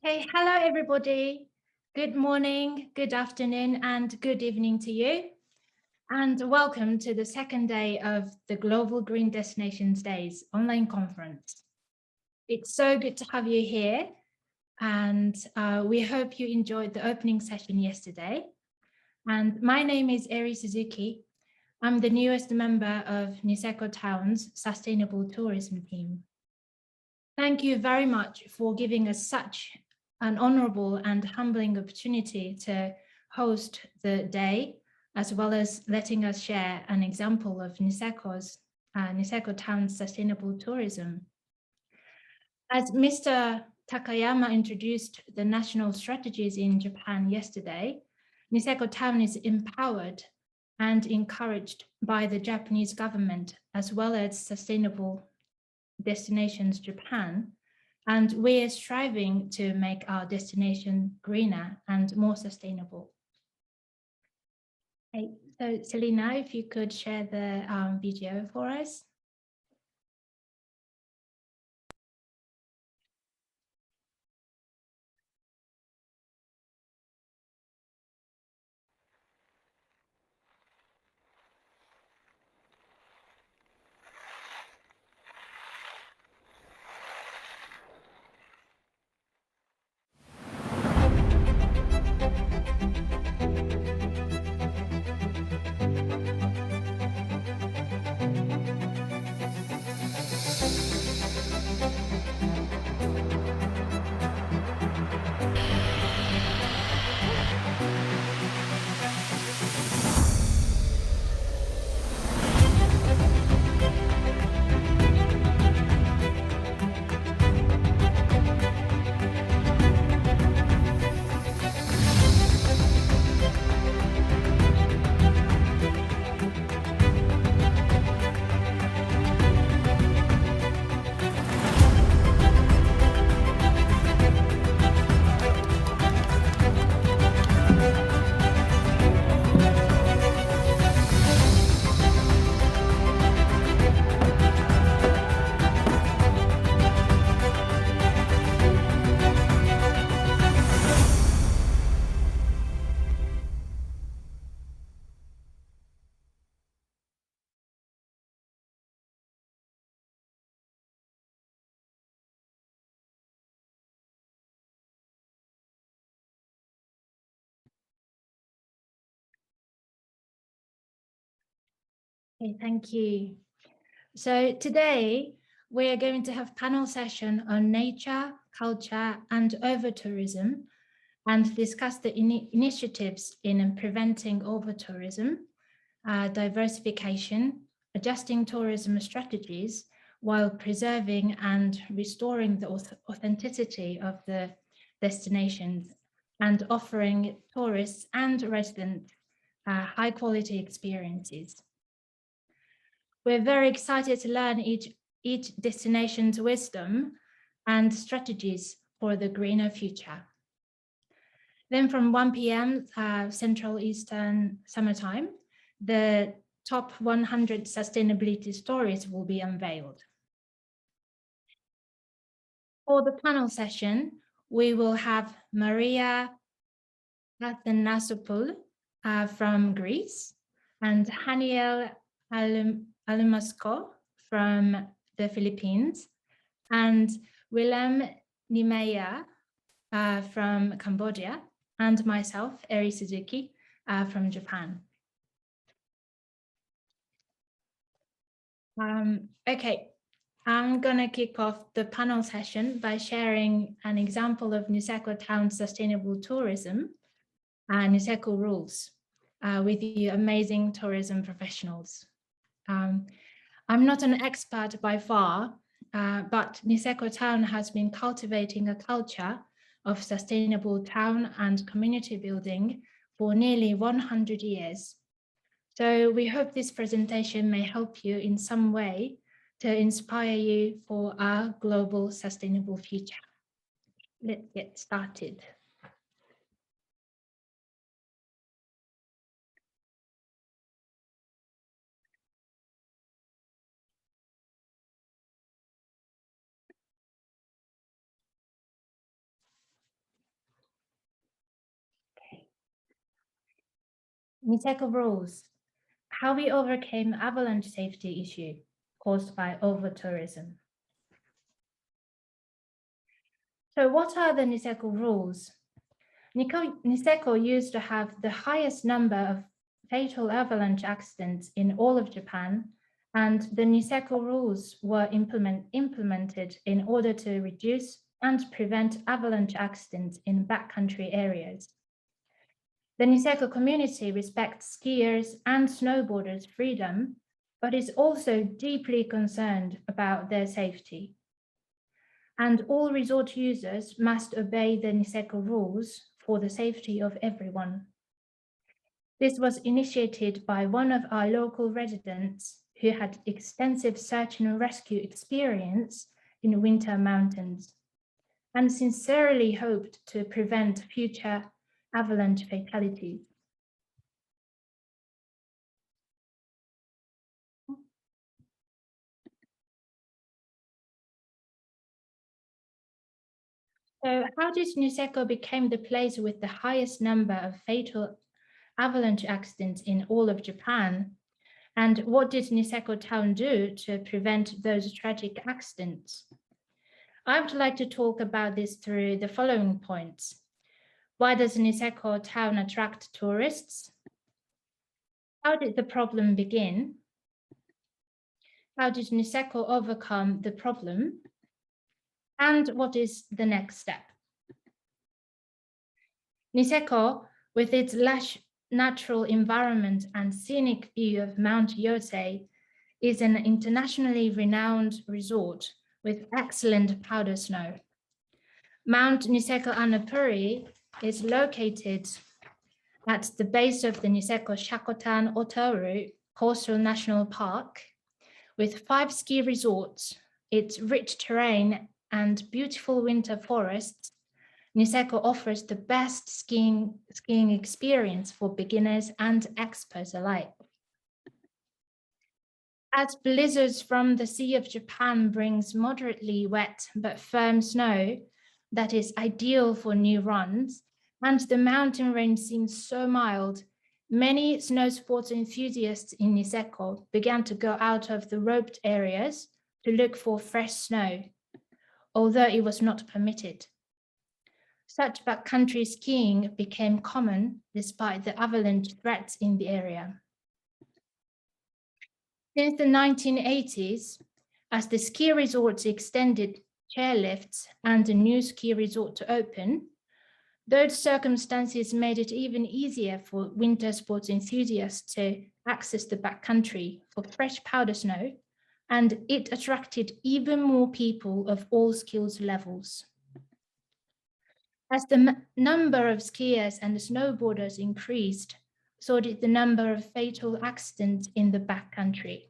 Hey, hello everybody. Good morning, good afternoon, and good evening to you. And welcome to the second day of the Global Green Destinations Days online conference. It's so good to have you here. And we hope you enjoyed the opening session yesterday. And my name is Eri Suzuki. I'm the newest member of Niseko Town's Sustainable Tourism team. Thank you very much for giving us such an honorable and humbling opportunity to host the day, as well as letting us share an example of Niseko Town's sustainable tourism. As Mr. Takayama introduced the national strategies in Japan yesterday, Niseko Town is empowered and encouraged by the Japanese government, as well as Sustainable Destinations Japan, and we're striving to make our destination greener and more sustainable. Okay, so Selina, if you could share the video for us. Okay, thank you. So today we are going to have panel session on nature, culture, and overtourism, and discuss the initiatives in preventing overtourism, diversification, adjusting tourism strategies while preserving and restoring the authenticity of the destinations and offering tourists and residents high quality experiences. We're very excited to learn each destination's wisdom and strategies for the greener future. Then from 1 p.m. Central Eastern Summertime, the top 100 sustainability stories will be unveiled. For the panel session, we will have Maria Athanasopoulos from Greece and Haniel Alimasco from the Philippines and Willem Niemeyer from Cambodia, and myself, Eri Suzuki, from Japan. Okay, I'm gonna kick off the panel session by sharing an example of Niseko Town's sustainable tourism, Niseko Rules, with you amazing tourism professionals. I'm not an expert by far, but Niseko Town has been cultivating a culture of sustainable town and community building for nearly 100 years. So we hope this presentation may help you in some way to inspire you for our global sustainable future. Let's get started. Niseko Rules, how we overcame avalanche safety issue caused by overtourism. So what are the Niseko Rules? Niseko used to have the highest number of fatal avalanche accidents in all of Japan, and the Niseko Rules were implemented in order to reduce and prevent avalanche accidents in backcountry areas. The Niseko community respects skiers and snowboarders' freedom, but is also deeply concerned about their safety. And all resort users must obey the Niseko rules for the safety of everyone. This was initiated by one of our local residents who had extensive search and rescue experience in winter mountains and sincerely hoped to prevent future avalanche fatalities. So how did Niseko become the place with the highest number of fatal avalanche accidents in all of Japan? And what did Niseko town do to prevent those tragic accidents? I would like to talk about this through the following points. Why does Niseko town attract tourists? How did the problem begin? How did Niseko overcome the problem? And what is the next step? Niseko, with its lush natural environment and scenic view of Mount Yotei, is an internationally renowned resort with excellent powder snow. Mount Niseko Annapuri is located at the base of the Niseko Shakotan Otoru Coastal National Park with 5 ski resorts, its rich terrain and beautiful winter forests. Niseko offers the best skiing experience for beginners and experts alike. As blizzards from the Sea of Japan brings moderately wet but firm snow that is ideal for new runs, and the mountain range seems so mild, many snow sports enthusiasts in Niseko began to go out of the roped areas to look for fresh snow, although it was not permitted. Such backcountry skiing became common despite the avalanche threats in the area. Since the 1980s, as the ski resorts extended chairlifts and a new ski resort to open, those circumstances made it even easier for winter sports enthusiasts to access the backcountry for fresh powder snow, and it attracted even more people of all skills levels. As the number of skiers and snowboarders increased, so did the number of fatal accidents in the backcountry.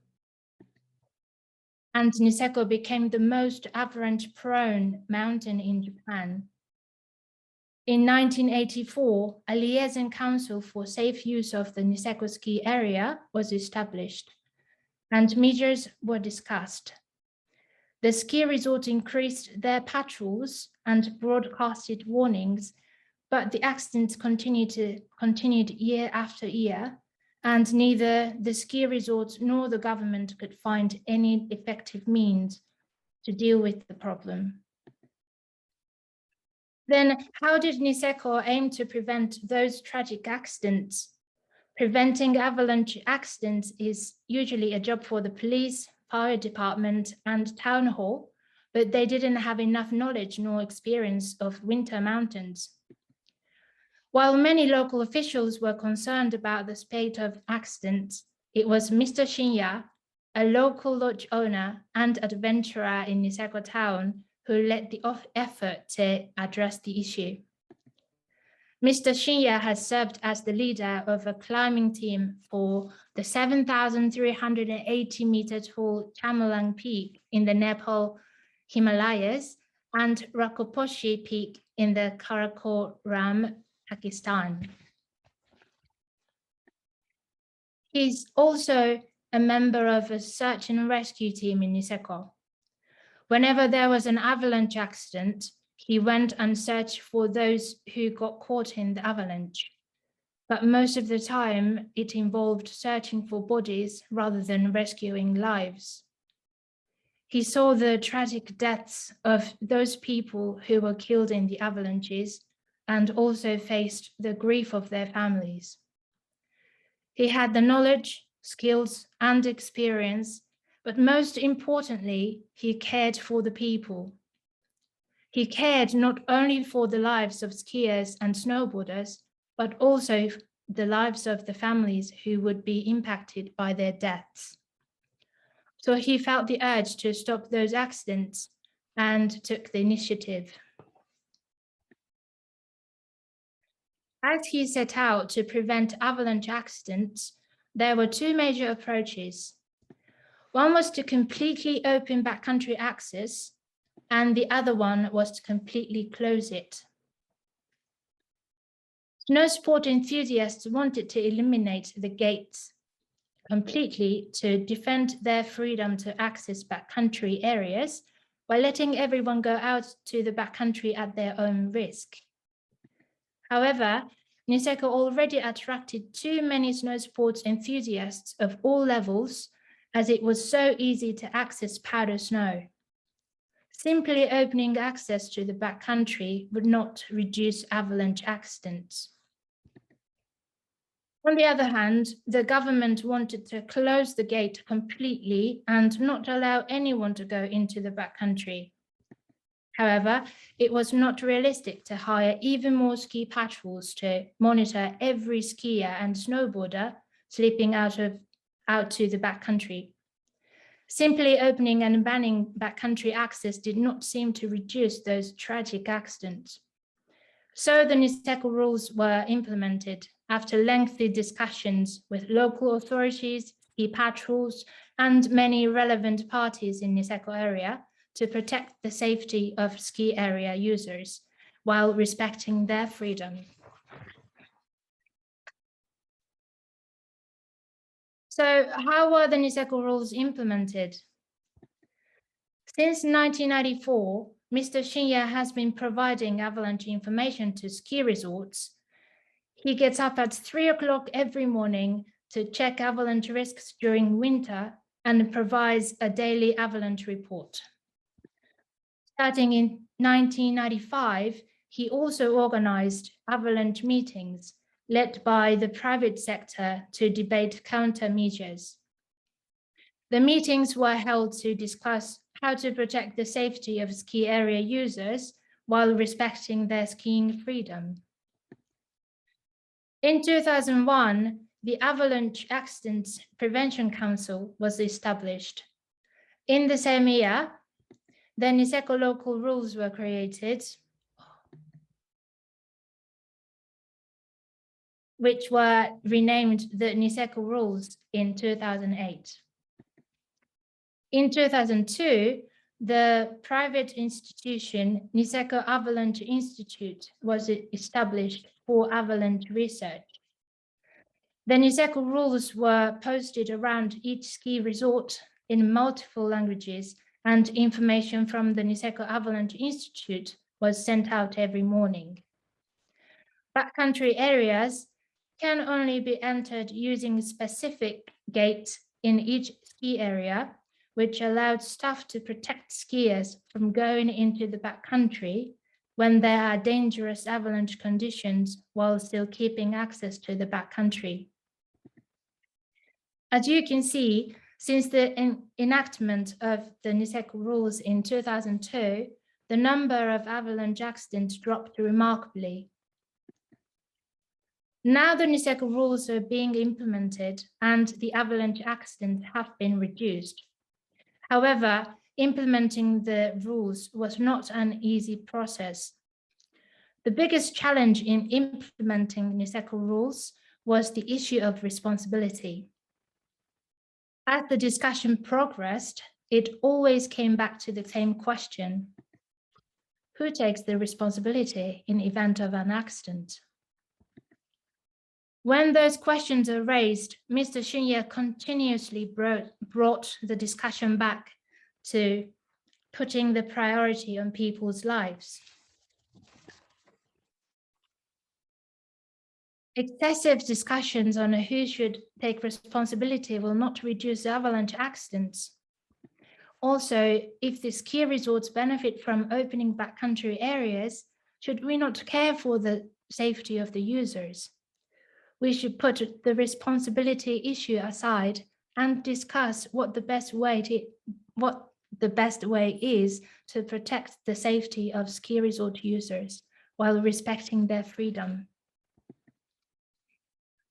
And Niseko became the most avalanche-prone mountain in Japan. In 1984, a liaison council for safe use of the Niseko ski area was established, and measures were discussed. The ski resort increased their patrols and broadcasted warnings, but the accidents continued year after year, and neither the ski resort nor the government could find any effective means to deal with the problem. Then how did Niseko aim to prevent those tragic accidents? Preventing avalanche accidents is usually a job for the police, fire department, and town hall, but they didn't have enough knowledge nor experience of winter mountains. While many local officials were concerned about the spate of accidents, it was Mr. Shinya, a local lodge owner and adventurer in Niseko town, who led the effort to address the issue. Mr. Shinya has served as the leader of a climbing team for the 7,380 meter tall Chamolang Peak in the Nepal Himalayas and Rakoposhi Peak in the Karakoram, Pakistan. He's also a member of a search and rescue team in Niseko. Whenever there was an avalanche accident, he went and searched for those who got caught in the avalanche. but most of the time it involved searching for bodies rather than rescuing lives. He saw the tragic deaths of those people who were killed in the avalanches and also faced the grief of their families. He had the knowledge, skills, and experience, but most importantly, he cared for the people. He cared not only for the lives of skiers and snowboarders, but also the lives of the families who would be impacted by their deaths. So he felt the urge to stop those accidents and took the initiative. As he set out to prevent avalanche accidents, there were two major approaches. One was to completely open backcountry access, and the other one was to completely close it. Snow sport enthusiasts wanted to eliminate the gates completely to defend their freedom to access backcountry areas by letting everyone go out to the backcountry at their own risk. However, Niseko already attracted too many snow sports enthusiasts of all levels, as it was so easy to access powder snow. Simply opening access to the backcountry would not reduce avalanche accidents. On the other hand, the government wanted to close the gate completely and not allow anyone to go into the backcountry. However, it was not realistic to hire even more ski patrols to monitor every skier and snowboarder slipping out to the backcountry. Simply opening and banning backcountry access did not seem to reduce those tragic accidents. So the Niseko rules were implemented after lengthy discussions with local authorities, ski patrols, and many relevant parties in Niseko area to protect the safety of ski area users while respecting their freedom. So how were the Niseko rules implemented? Since 1994, Mr. Shinya has been providing avalanche information to ski resorts. He gets up at 3 o'clock every morning to check avalanche risks during winter and provides a daily avalanche report. Starting in 1995, he also organized avalanche meetings led by the private sector to debate countermeasures. The meetings were held to discuss how to protect the safety of ski area users while respecting their skiing freedom. In 2001, the Avalanche Accidents Prevention Council was established. In the same year, the Niseko local rules were created, which were renamed the Niseko Rules in 2008. In 2002, the private institution Niseko Avalanche Institute was established for avalanche research. The Niseko rules were posted around each ski resort in multiple languages, and information from the Niseko Avalanche Institute was sent out every morning. Backcountry areas can only be entered using specific gates in each ski area, which allowed staff to protect skiers from going into the backcountry when there are dangerous avalanche conditions while still keeping access to the backcountry. As you can see, since the enactment of the Niseko rules in 2002, the number of avalanche accidents dropped remarkably. Now the Niseko rules are being implemented and the avalanche accidents have been reduced. However, implementing the rules was not an easy process. The biggest challenge in implementing Niseko rules was the issue of responsibility. As the discussion progressed, it always came back to the same question: who takes the responsibility in event of an accident? When those questions are raised, Mr. Shinya continuously brought the discussion back to putting the priority on people's lives. Excessive discussions on who should take responsibility will not reduce avalanche accidents. Also, if the ski resorts benefit from opening backcountry areas, should we not care for the safety of the users? We should put the responsibility issue aside and discuss what the best way is to protect the safety of ski resort users while respecting their freedom.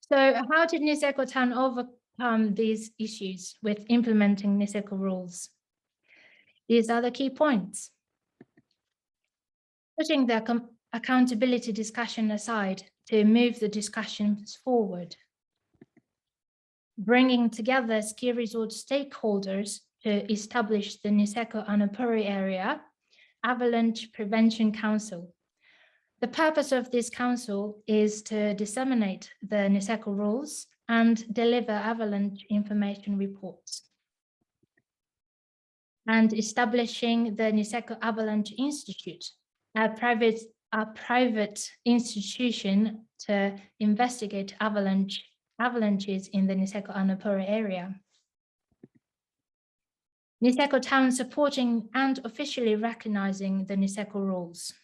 So how did Niseko Town overcome these issues with implementing Niseko rules? These are the key points. Putting the accountability discussion aside to move the discussions forward. Bringing together ski resort stakeholders to establish the Niseko Annapurna Area Avalanche Prevention Council. The purpose of this council is to disseminate the Niseko rules and deliver avalanche information reports. And establishing the Niseko Avalanche Institute, a private institution to investigate avalanches in the Niseko Annapurna area. Niseko Town supporting and officially recognizing the Niseko rules.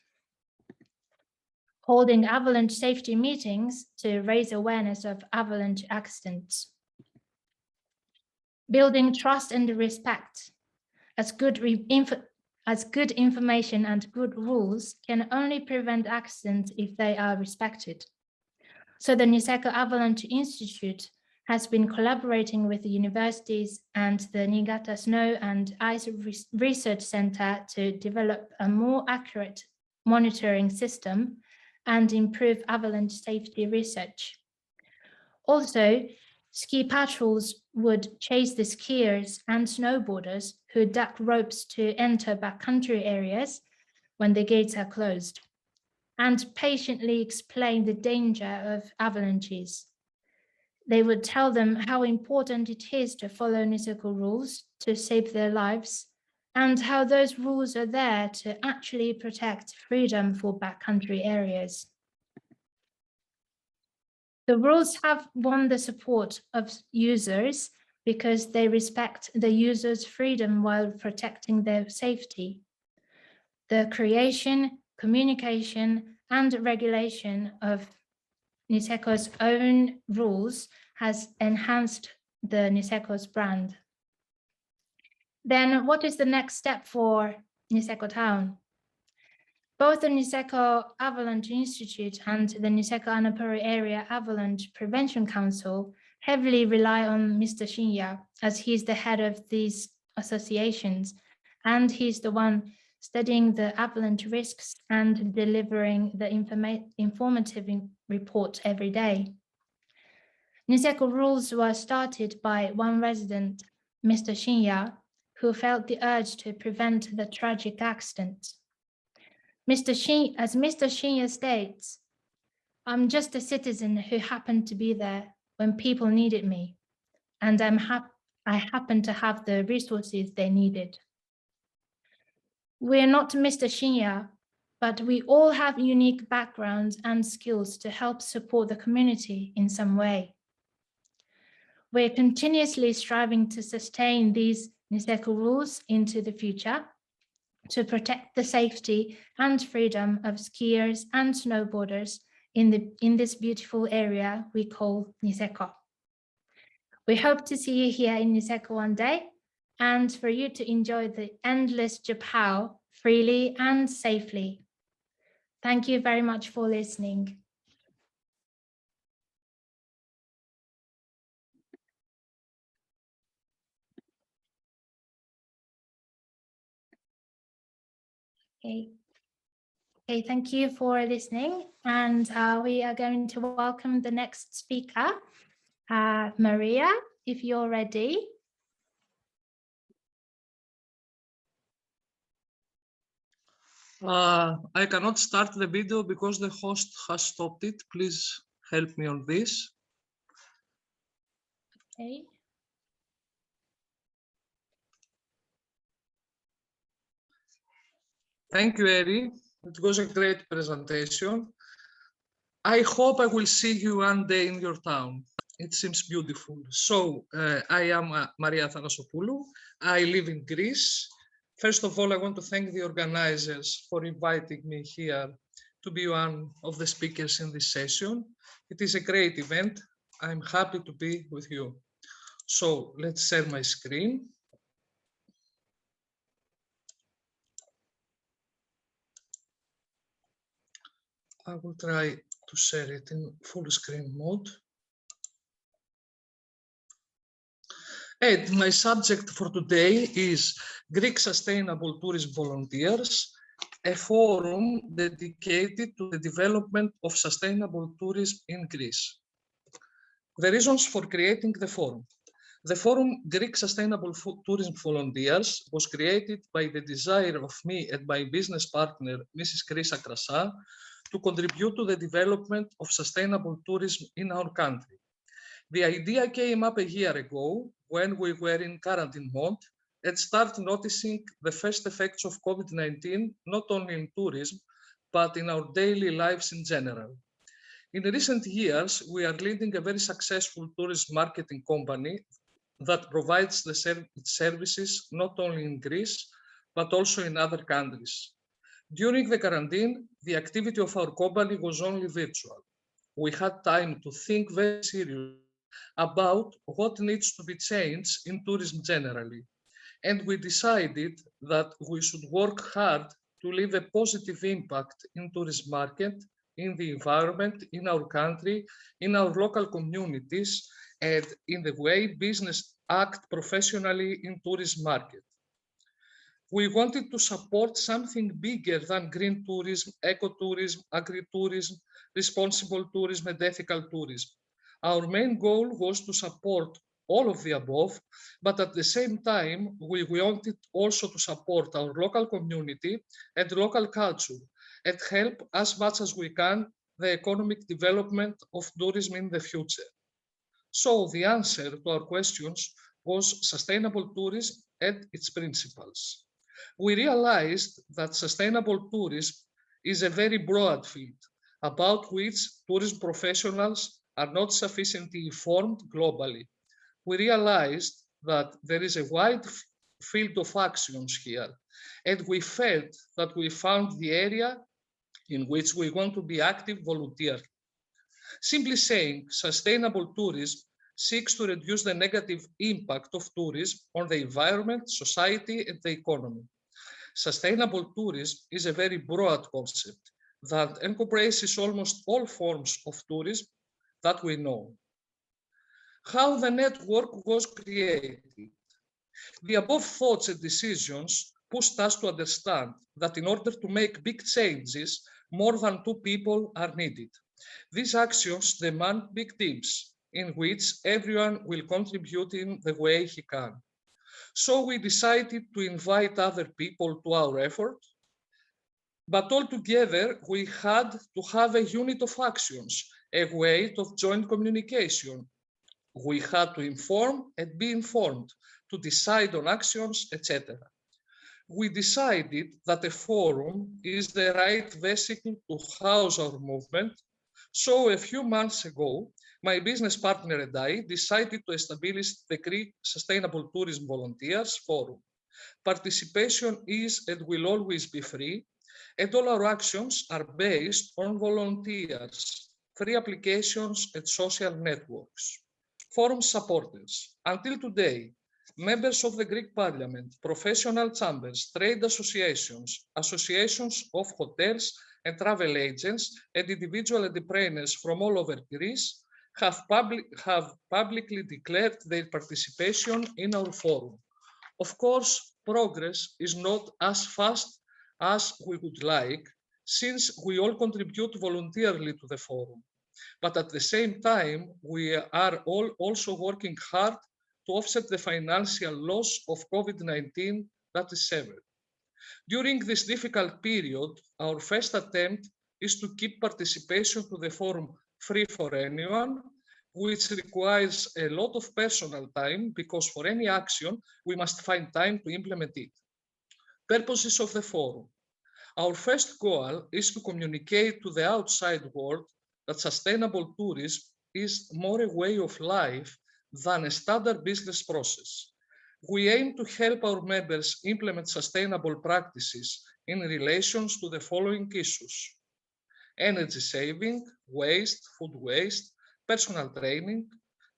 Holding avalanche safety meetings to raise awareness of avalanche accidents. Building trust and respect, as good information and good rules can only prevent accidents if they are respected. So the Niseko Avalanche Institute has been collaborating with the universities and the Niigata Snow and Ice Research Center to develop a more accurate monitoring system and improve avalanche safety research. Also, ski patrols would chase the skiers and snowboarders who duck ropes to enter backcountry areas when the gates are closed, and patiently explain the danger of avalanches. They would tell them how important it is to follow Niseko rules to save their lives, and how those rules are there to actually protect freedom for backcountry areas. The rules have won the support of users because they respect the user's freedom while protecting their safety. The creation, communication, and regulation of Niseko's own rules has enhanced the Niseko's brand. Then what is the next step for Niseko Town? Both the Niseko Avalanche Institute and the Niseko Annapurna Area Avalanche Prevention Council heavily rely on Mr. Shinya, as he's the head of these associations, and he's the one studying the avalanche risks and delivering the informative report every day. Niseko rules were started by one resident, Mr. Shinya, who felt the urge to prevent the tragic accident. As Mr. Shinya states, I'm just a citizen who happened to be there when people needed me, and I happen to have the resources they needed. We're not Mr. Shinya, but we all have unique backgrounds and skills to help support the community in some way. We're continuously striving to sustain these Niseko rules into the future to protect the safety and freedom of skiers and snowboarders in this beautiful area we call Niseko. We hope to see you here in Niseko one day and for you to enjoy the endless Japao freely and safely. Thank you very much for listening. Okay, thank you for listening. And we are going to welcome the next speaker, Maria, if you're ready. I cannot start the video because the host has stopped it. Please help me on this. Okay. Thank you, Eri. It was a great presentation. I hope I will see you one day in your town. It seems beautiful. So I am Maria Thanasopoulou. I live in Greece. First of all, I want to thank the organizers for inviting me here to be one of the speakers in this session. It is a great event. I'm happy to be with you. So let's share my screen. I will try to share it in full screen mode. And my subject for today is Greek Sustainable Tourism Volunteers, a forum dedicated to the development of sustainable tourism in Greece. The reasons for creating the forum. The forum Greek Sustainable Tourism Volunteers was created by the desire of me and my business partner, Mrs. Krisa Krasa, to contribute to the development of sustainable tourism in our country. The idea came up a year ago when we were in quarantine mode and started noticing the first effects of COVID-19, not only in tourism, but in our daily lives in general. In recent years, we are leading a very successful tourism marketing company that provides the services not only in Greece, but also in other countries. During the quarantine, the activity of our company was only virtual. We had time to think very seriously about what needs to be changed in tourism generally. And we decided that we should work hard to leave a positive impact in tourism market, in the environment, in our country, in our local communities, and in the way business act professionally in tourism market. We wanted to support something bigger than green tourism, ecotourism, agritourism, responsible tourism, and ethical tourism. Our main goal was to support all of the above, but at the same time, we wanted also to support our local community and local culture and help as much as we can the economic development of tourism in the future. So the answer to our questions was sustainable tourism and its principles. We realized that sustainable tourism is a very broad field about which tourism professionals are not sufficiently informed globally. We realized that there is a wide field of actions here, and we felt that we found the area in which we want to be active volunteers. Simply saying, sustainable tourism seeks to reduce the negative impact of tourism on the environment, society, and the economy. Sustainable tourism is a very broad concept that encompasses almost all forms of tourism that we know. How the network was created. The above thoughts and decisions pushed us to understand that in order to make big changes, more than 2 people are needed. These actions demand big teams in which everyone will contribute in the way he can. So we decided to invite other people to our effort, but altogether we had to have a unit of actions, a way of joint communication. We had to inform and be informed, to decide on actions, etc. We decided that a forum is the right vehicle to house our movement. So a few months ago, my business partner and I decided to establish the Greek Sustainable Tourism Volunteers Forum. Participation is and will always be free, and all our actions are based on volunteers, free applications, and social networks. Forum supporters. Until today, members of the Greek Parliament, professional chambers, trade associations, associations of hotels and travel agents, and individual entrepreneurs from all over Greece have publicly declared their participation in our forum. Of course, progress is not as fast as we would like, since we all contribute voluntarily to the forum. But at the same time, we are all also working hard to offset the financial loss of COVID-19 that is severed. During this difficult period, our first attempt is to keep participation to the forum free for anyone, which requires a lot of personal time because for any action, we must find time to implement it. Purposes of the forum. Our first goal is to communicate to the outside world that sustainable tourism is more a way of life than a standard business process. We aim to help our members implement sustainable practices in relation to the following issues: energy saving, waste, food waste, personal training,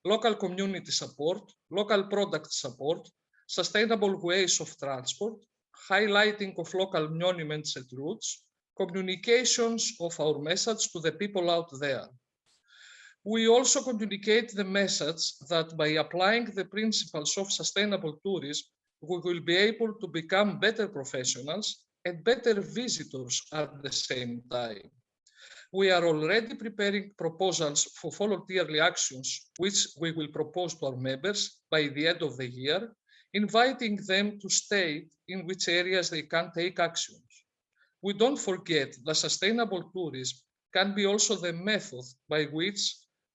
local community support, local product support, sustainable ways of transport, highlighting of local monuments and routes, communications of our message to the people out there. We also communicate the message that by applying the principles of sustainable tourism, we will be able to become better professionals and better visitors at the same time. We are already preparing proposals for volunteer actions, which we will propose to our members by the end of the year, inviting them to state in which areas they can take actions. We don't forget that sustainable tourism can be also the method by which,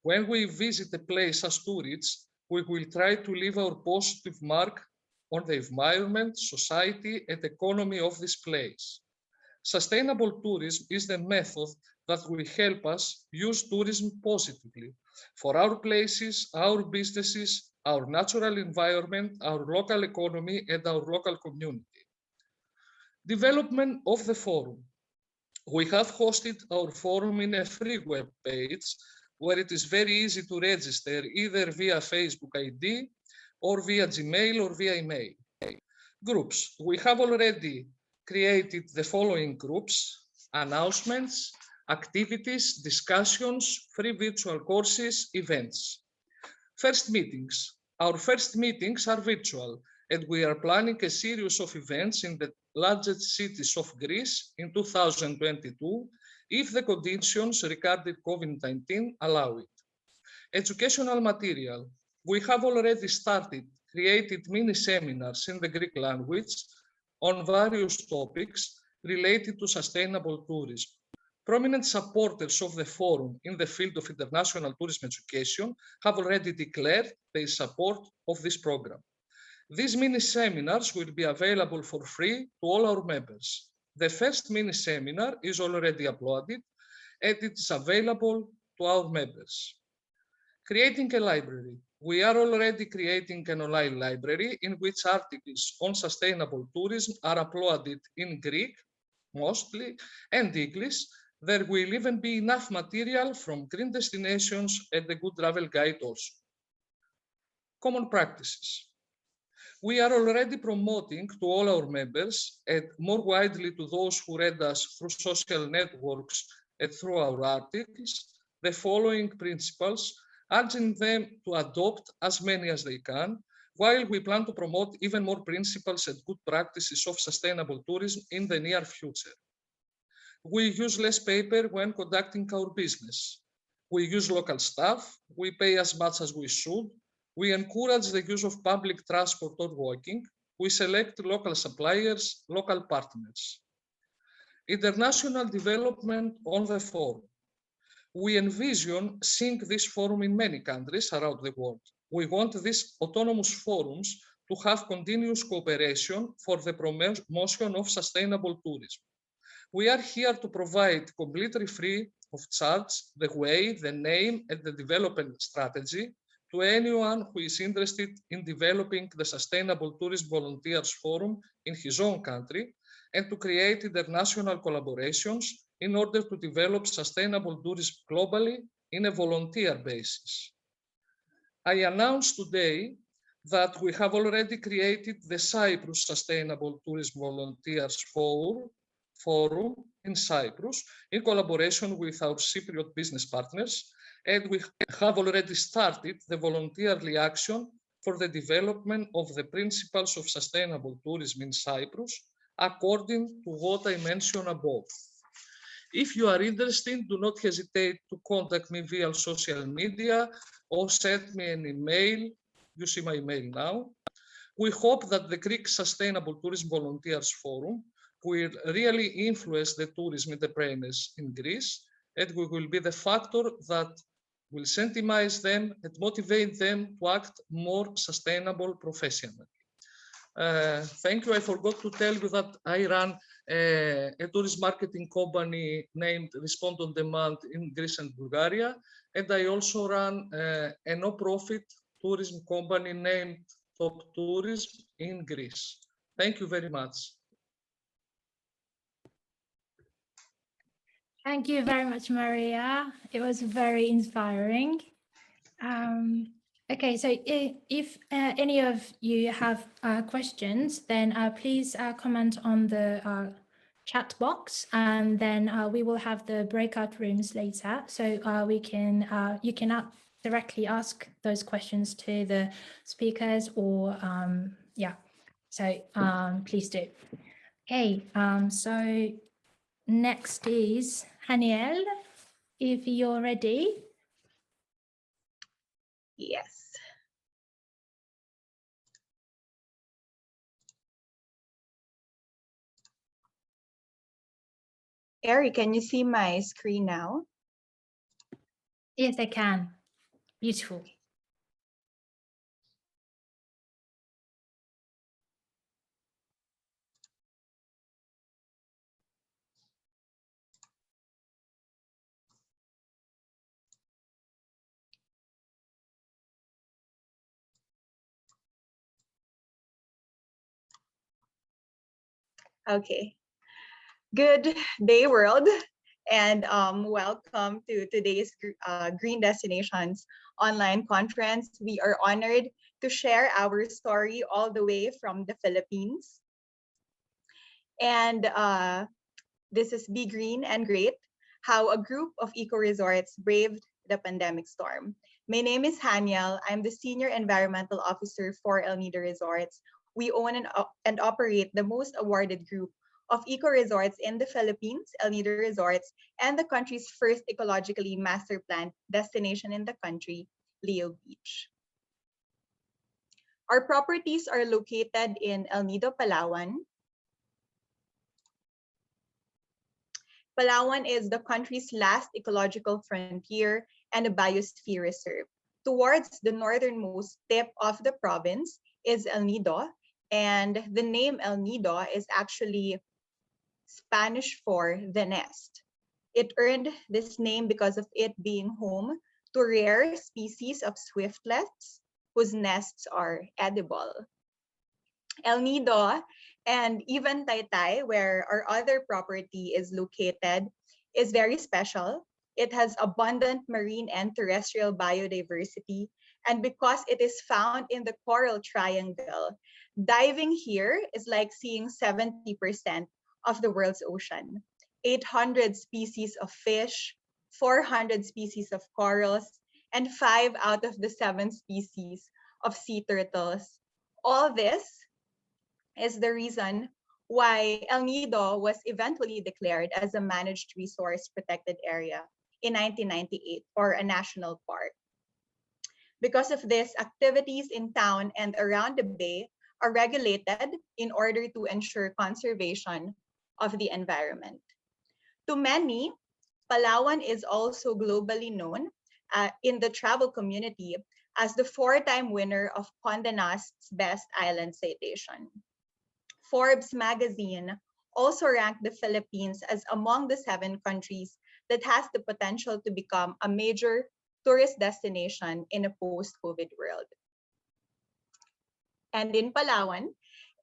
when we visit a place as tourists, we will try to leave our positive mark on the environment, society, and economy of this place. Sustainable tourism is the method that will help us use tourism positively for our places, our businesses, our natural environment, our local economy, and our local community. Development of the forum. We have hosted our forum in a free web page where it is very easy to register either via Facebook ID or via Gmail or via email. Groups. We have already created the following groups: announcements, activities, discussions, free virtual courses, events. First meetings. Our first meetings are virtual, and we are planning a series of events in the largest cities of Greece in 2022, if the conditions regarding COVID-19 allow it. Educational material. We have already started created mini seminars in the Greek language on various topics related to sustainable tourism. Prominent supporters of the forum in the field of international tourism education have already declared their support of this program. These mini seminars will be available for free to all our members. The first mini seminar is already uploaded and it is available to our members. Creating a library. We are already creating an online library in which articles on sustainable tourism are uploaded in Greek, mostly, and English. There will even be enough material from green destinations and a good travel guide also. Common practices. We are already promoting to all our members and more widely to those who read us through social networks and through our articles the following principles, urging them to adopt as many as they can, while we plan to promote even more principles and good practices of sustainable tourism in the near future. We use less paper when conducting our business. We use local staff. We pay as much as we should. We encourage the use of public transport or walking. We select local suppliers, local partners. International development on the forum. We envision seeing this forum in many countries around the world. We want these autonomous forums to have continuous cooperation for the promotion of sustainable tourism. We are here to provide completely free of charge the way, the name, and the development strategy to anyone who is interested in developing the Sustainable Tourism Volunteers Forum in his own country and to create international collaborations in order to develop sustainable tourism globally in a volunteer basis. I announce today that we have already created the Cyprus Sustainable Tourism Volunteers Forum in Cyprus in collaboration with our Cypriot business partners, and we have already started the volunteerly action for the development of the principles of sustainable tourism in Cyprus, according to what I mentioned above. If you are interested, do not hesitate to contact me via social media or send me an email. You see my email now. We hope that the Greek Sustainable Tourism Volunteers Forum will really influence the tourism entrepreneurs in Greece, and we will be the factor that will incentivize them and motivate them to act more sustainable professionally. Thank you. I forgot to tell you that I run a tourist marketing company named Respond on Demand in Greece and Bulgaria. And I also run a no-profit tourism company named Top Tourism in Greece. Thank you very much. Thank you very much, Maria. It was very inspiring. Okay, so if any of you have questions, then please comment on the chat box, and then we will have the breakout rooms later. So you can directly ask those questions to the speakers, or yeah. So please do. Okay, so next is Haniel, if you're ready. Yes. Eric, can you see my screen now? Yes, I can. Beautiful. Okay. Good day, world, and welcome to today's Green Destinations online conference. We are honored to share our story all the way from the Philippines. And this is Be Green and Great, how a group of eco-resorts braved the pandemic storm. My name is Haniel. I'm the Senior Environmental Officer for Nido Resorts. We own and operate the most awarded group of eco-resorts in the Philippines, Nido Resorts, and the country's first ecologically master planned destination in the country, Leo Beach. Our properties are located in El Nido, Palawan. Palawan is the country's last ecological frontier and a biosphere reserve. Towards the northernmost tip of the province is El Nido, and the name El Nido is actually Spanish for the nest. It earned this name because of it being home to rare species of swiftlets whose nests are edible. El Nido and even Taytay, where our other property is located, is very special. It has abundant marine and terrestrial biodiversity, and because it is found in the Coral Triangle, diving here is like seeing 70% of the world's ocean. 800 species of fish, 400 species of corals, and 5 out of the 7 species of sea turtles. All this is the reason why El Nido was eventually declared as a managed resource protected area in 1998, or a national park. Because of this, activities in town and around the bay are regulated in order to ensure conservation of the environment. To many, Palawan is also globally known in the travel community as the 4-time winner of Condé Nast's Best Island Citation. Forbes magazine also ranked the Philippines as among the 7 countries that has the potential to become a major tourist destination in a post-COVID world. And in Palawan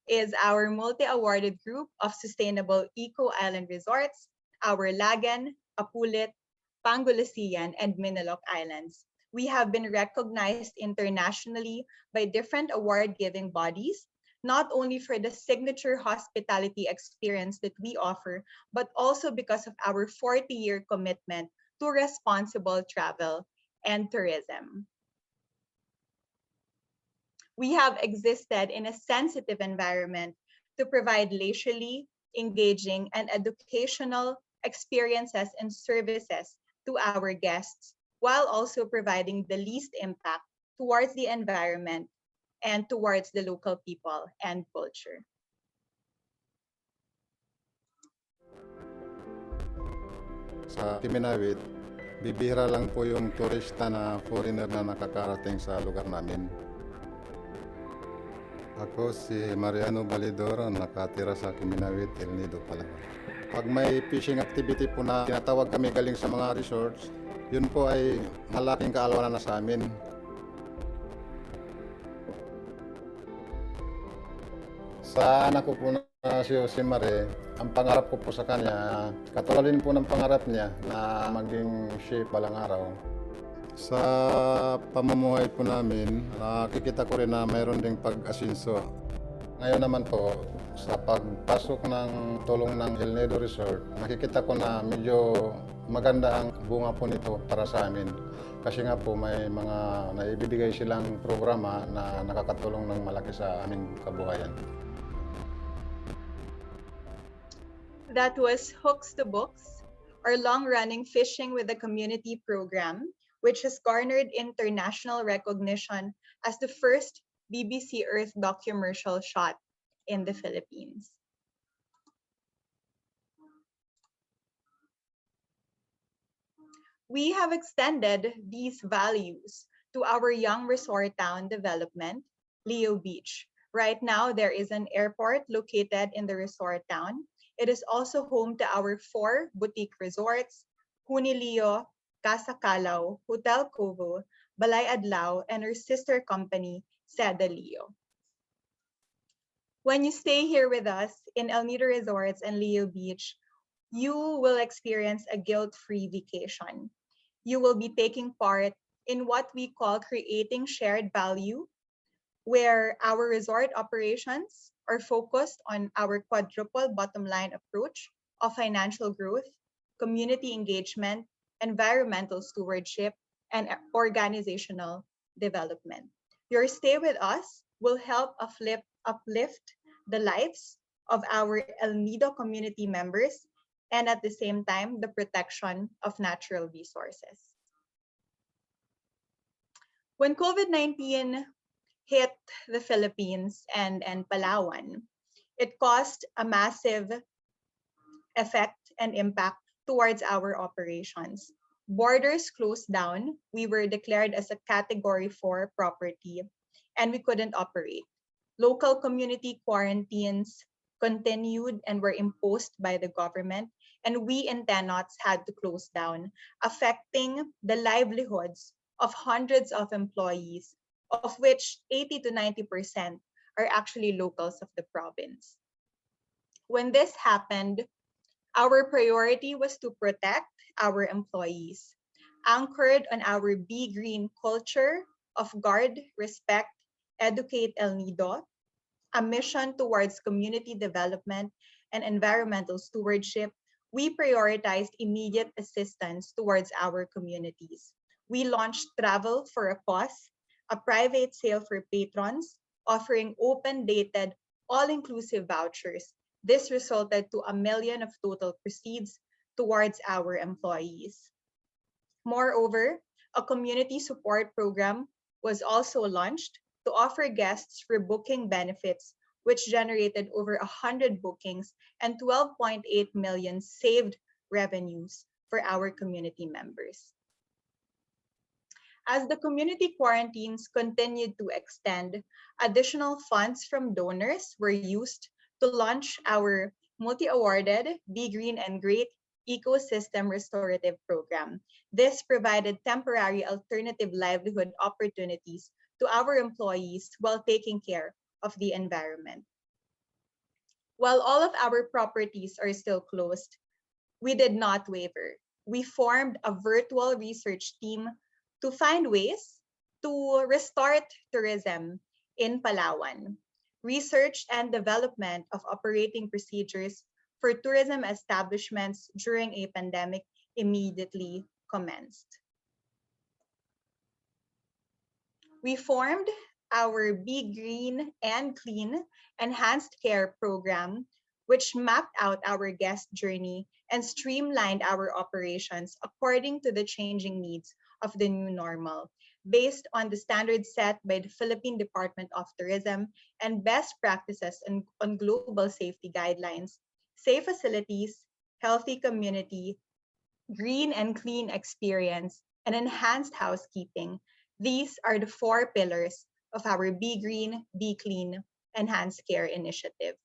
is our multi-awarded group of sustainable eco-island resorts, our Lagan, Apulit, Pangasinan, and Minalok Islands. We have been recognized internationally by different award-giving bodies, not only for the signature hospitality experience that we offer, but also because of our 40-year commitment to responsible travel and tourism. We have existed in a sensitive environment to provide leisurely, engaging, and educational experiences and services to our guests, while also providing the least impact towards the environment and towards the local people and culture. Sa Timinawit, bibihira lang po yung turista na foreigner na nakakarating sa lugar namin. Ako si Mariano Balidoro, nakatira sa Kiminawit, El Nido, Palawan. Pag may fishing activity po na tinatawag kami galing sa mga resorts, yun po ay malaking kaalwanan na sa amin. Sa anak ko po na si Mare, ang pangarap ko po sa kanya, katulad din po ng pangarap niya na maging chef balang araw. Sa pamumuhay po namin, nakikita ko rin na mayroon ding pag-asinso. Ngayon naman po, sa pagpasok ng tulong ng Nido Resort, nakikita ko na medyo maganda ang bunga po nito para sa amin. Kasi nga po may mga naibibigay silang programa na nakakatulong ng malaki sa aming kabuhayan. That was Hooks to Books, our long-running Fishing with the Community program, which has garnered international recognition as the first BBC Earth documentary shot in the Philippines. We have extended these values to our young resort town development, Leo Beach. Right now, there is an airport located in the resort town. It is also home to our 4 boutique resorts, Huni Leo, Casa Calao, Hotel Covo, Balay Adlaw, and our sister company, Seda Leo. When you stay here with us in El Nido Resorts and Leo Beach, you will experience a guilt-free vacation. You will be taking part in what we call creating shared value, where our resort operations are focused on our quadruple bottom line approach of financial growth, community engagement, environmental stewardship, and organizational development. Your stay with us will help uplift the lives of our El Nido community members and at the same time, the protection of natural resources. When COVID-19 hit the Philippines and Palawan, it caused a massive effect and impact towards our operations. Borders closed down. We were declared as a Category 4 property, and we couldn't operate. Local community quarantines continued and were imposed by the government, and we in Tenots had to close down, affecting the livelihoods of hundreds of employees, of which 80 to 90% are actually locals of the province. When this happened, our priority was to protect our employees, anchored on our Be Green culture of guard, respect, educate El Nido, a mission towards community development and environmental stewardship. We prioritized immediate assistance towards our communities. We launched Travel for a Cause, a private sale for patrons, offering open-dated, all-inclusive vouchers. This resulted to 1 million of total proceeds towards our employees. Moreover, a community support program was also launched to offer guests rebooking benefits, which generated over 100 bookings and 12.8 million saved revenues for our community members. As the community quarantines continued to extend, additional funds from donors were used to launch our multi-awarded Be Green and Great Ecosystem Restorative Program. This provided temporary alternative livelihood opportunities to our employees while taking care of the environment. While all of our properties are still closed, we did not waver. We formed a virtual research team to find ways to restart tourism in Palawan. Research and development of operating procedures for tourism establishments during a pandemic immediately commenced. We formed our Be Green and Clean Enhanced Care program, which mapped out our guest journey and streamlined our operations according to the changing needs of the new normal, based on the standards set by the Philippine Department of Tourism and best practices on global safety guidelines. Safe facilities, healthy community, green and clean experience, and enhanced housekeeping. These are the 4 pillars of our Be Green, Be Clean Enhanced Care initiative.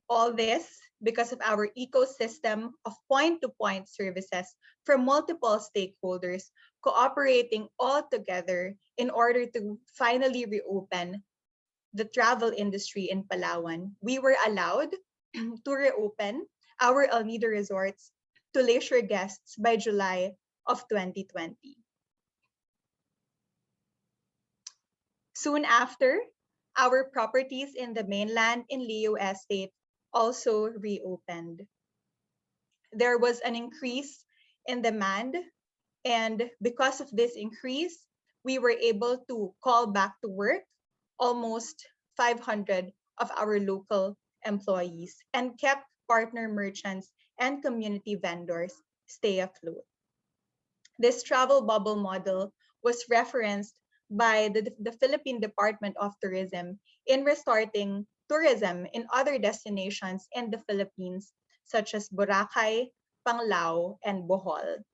All this because of our ecosystem of point-to-point services from multiple stakeholders cooperating all together in order to finally reopen the travel industry in Palawan. We were allowed to reopen our Nido Resorts to leisure guests by July of 2020. Soon after, our properties in the mainland in Leo Estate also reopened. There was an increase in demand, and because of this increase, we were able to call back to work almost 500 of our local employees and kept partner merchants and community vendors stay afloat. This travel bubble model was referenced by the Philippine Department of Tourism in restarting tourism in other destinations in the Philippines, such as Boracay, Panglao, and Bohol.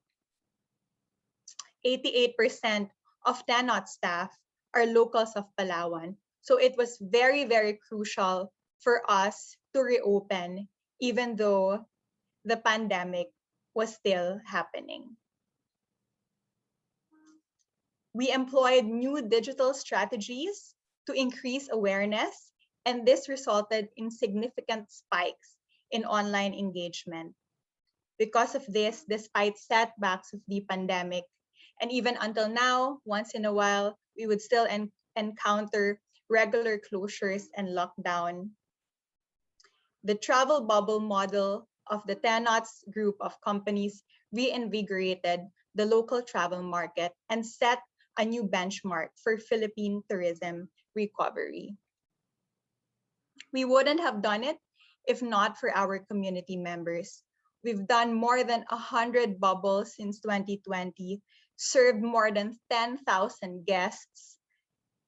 88% of TANOT staff are locals of Palawan, so it was very, very crucial for us to reopen, even though the pandemic was still happening. We employed new digital strategies to increase awareness, and this resulted in significant spikes in online engagement. Because of this, despite setbacks of the pandemic, and even until now, once in a while, we would still encounter regular closures and lockdown. The travel bubble model of the TANOT's group of companies reinvigorated the local travel market and set a new benchmark for Philippine tourism recovery. We wouldn't have done it if not for our community members. We've done more than 100 bubbles since 2020, served more than 10,000 guests,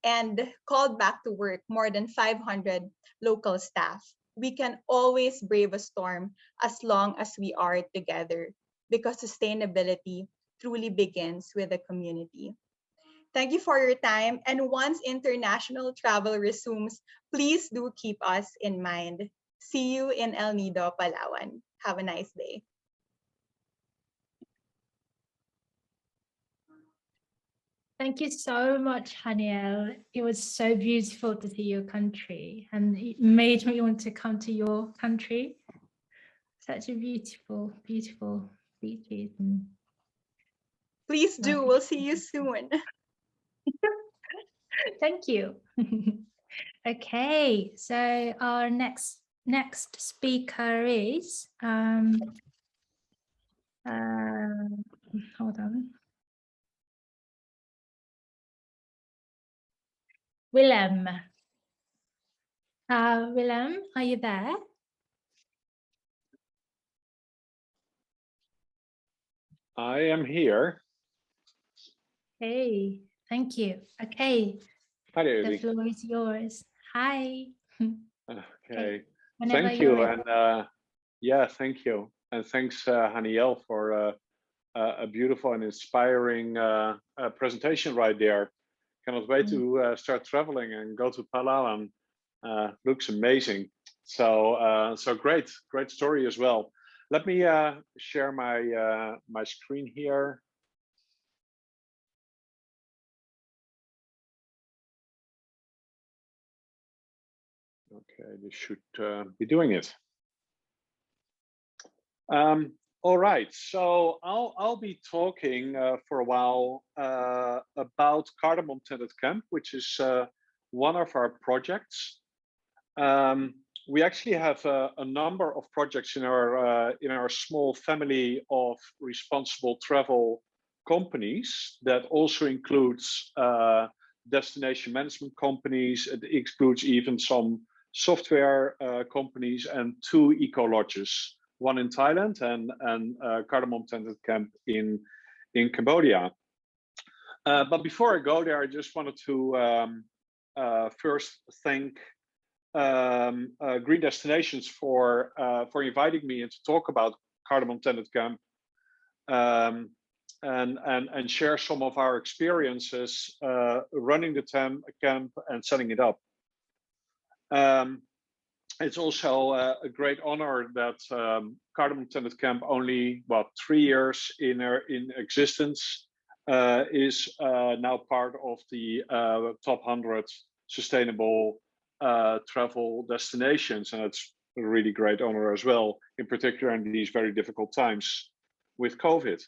and called back to work more than 500 local staff. We can always brave a storm as long as we are together, because sustainability truly begins with the community. Thank you for your time, and once international travel resumes, please do keep us in mind. See you in El Nido, Palawan. Have a nice day. Thank you so much, Haniel. It was so beautiful to see your country, and it made me want to come to your country. Such a beautiful, beautiful beaches. Please do. We'll see you soon. Thank you. Okay, so our next speaker is hold on. Willem. Willem, are you there? I am here. Hey, thank you. Okay, Hi there, the Evie. floor is yours. Hi. Okay, Whenever thank you're you. ready. And yeah, thank you. And thanks, Haniel, for a beautiful and inspiring presentation right there. Cannot wait to start traveling and go to Palawan. Looks amazing. So so great story as well. Let me share my my screen here. Okay, this should be doing it. All right, so I'll be talking for a while about Cardamom Tented Camp, which is one of our projects. We actually have a number of projects in our small family of responsible travel companies that also includes destination management companies. It includes even some software companies and 2 eco lodges, one in Thailand and Cardamom Tented Camp in Cambodia. But before I go there, I just wanted to first thank Green Destinations for inviting me and to talk about Cardamom Tented Camp. and share some of our experiences running the camp and setting it up. It's also a great honor that Cardamom Tented Camp, only 3 years in existence, is now part of the top 100 sustainable travel destinations, and it's a really great honor as well, in particular in these very difficult times with COVID.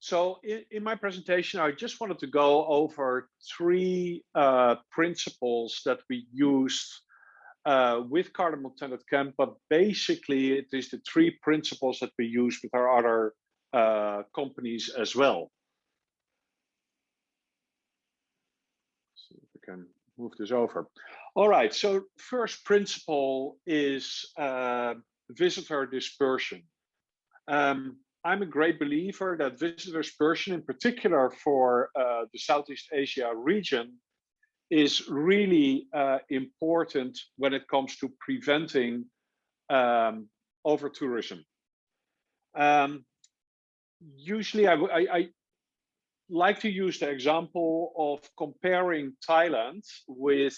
So in my presentation, I just wanted to go over 3 principles that we used with Cardamom Tented Camp, but basically it is the 3 principles that we use with our other companies as well. Let's see if we can move this over. All right, so first principle is visitor dispersion. I'm a great believer that visitor dispersion, in particular for the Southeast Asia region, is really important when it comes to preventing over-tourism. Usually I like to use the example of comparing Thailand with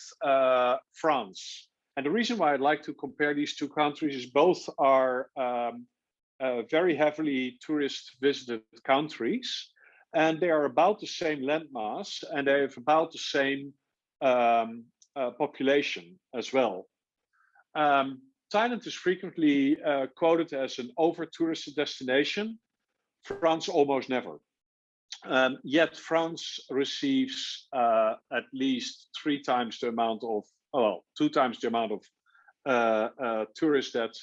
France. And the reason why I'd like to compare these 2 countries is both are very heavily tourist visited countries, and they are about the same landmass, and they have about the same population as well. Thailand is frequently quoted as an over-touristed destination, France almost never. Yet France receives at least 3 times the amount of, 2 times the amount of tourists that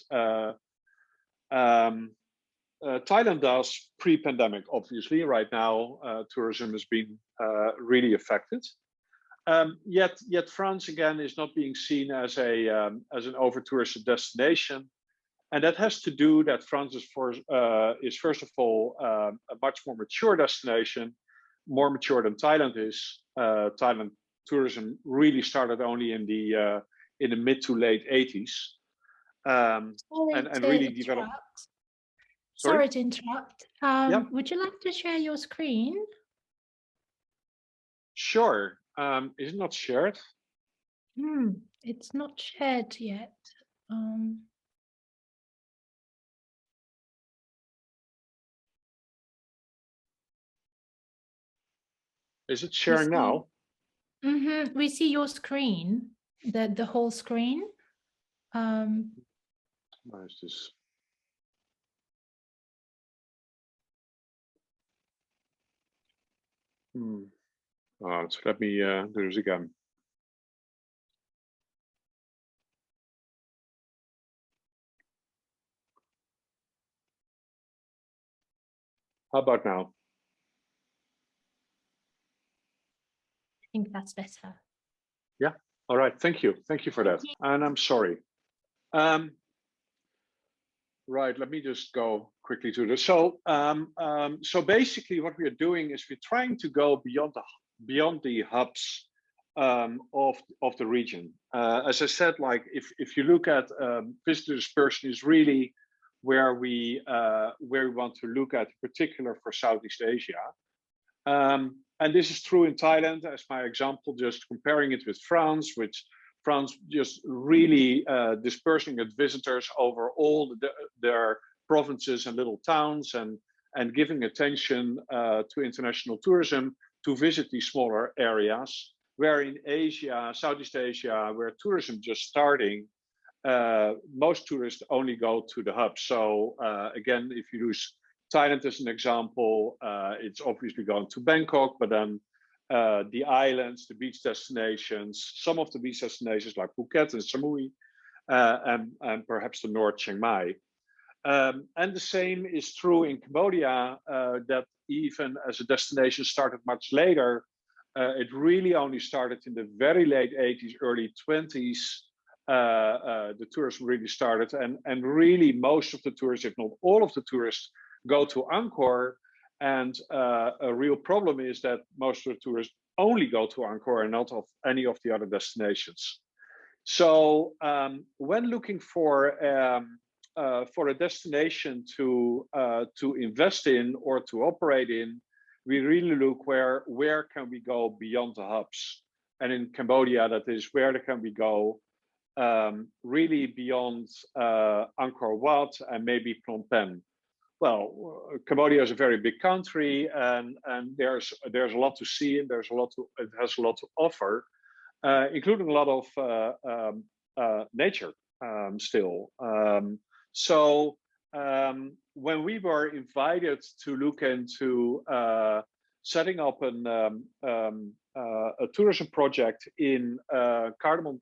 Thailand does pre-pandemic. Obviously, right now tourism has been really affected. Yet France again is not being seen as an over-touristed destination, and that has to do that France is first of all a much more mature destination, more mature than Thailand is. Thailand tourism really started only in the mid to late 80s, and really developed. Sorry to interrupt. Yeah. Would you like to share your screen? Sure. Is it not shared? It's not shared yet. Is it sharing now? We see your screen, the whole screen. Where is this? So let me do this again. How about now? I think that's better. Yeah. All right. Thank you. Thank you for that. And I'm sorry. Right. Let me just go quickly to this. So, so basically, what we are doing is we're trying to go beyond the hubs of the region. As I said, like if you look at visitor dispersion is really where we want to look at, in particular for Southeast Asia. And this is true in Thailand, as my example, just comparing it with France, which France just really dispersing its visitors over all their provinces and little towns, and giving attention to international tourism to visit these smaller areas. Where in Asia, Southeast Asia, where tourism just starting, most tourists only go to the hubs. So again, if you use Thailand as an example, it's obviously going to Bangkok, but then the islands, the beach destinations, some of the beach destinations like Phuket and Samui, and perhaps the North Chiang Mai. And the same is true in Cambodia, that even as a destination started much later, it really only started in the very late 80s, early 20s. The tourism really started, and really most of the tourists, if not all of the tourists, go to Angkor. And a real problem is that most of the tourists only go to Angkor and not of any of the other destinations. So when looking for for a destination to invest in or to operate in, we really look where can we go beyond the hubs. And in Cambodia, that is where can we go really beyond Angkor Wat and maybe Phnom Penh. Well, Cambodia is a very big country, and there's a lot to see, and it has a lot to offer, including a lot of nature still. So when we were invited to look into setting up a tourism project in Cardamom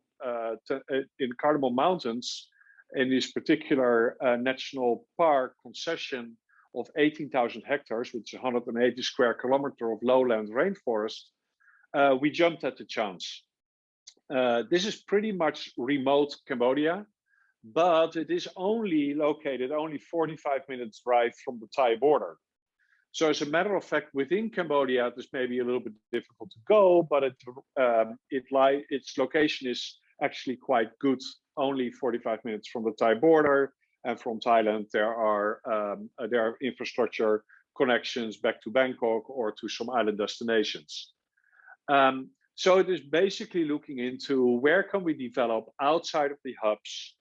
Mountains, in this particular national park concession of 18,000 hectares, which is 180 square kilometers of lowland rainforest, we jumped at the chance. This is pretty much remote Cambodia, but it is located only 45 minutes drive from the Thai border. So as a matter of fact, within Cambodia, this may be a little bit difficult to go, but its location is actually quite good, only 45 minutes from the Thai border. And from Thailand, there are infrastructure connections back to Bangkok or to some island destinations. So it is basically looking into where can we develop outside of the hubs,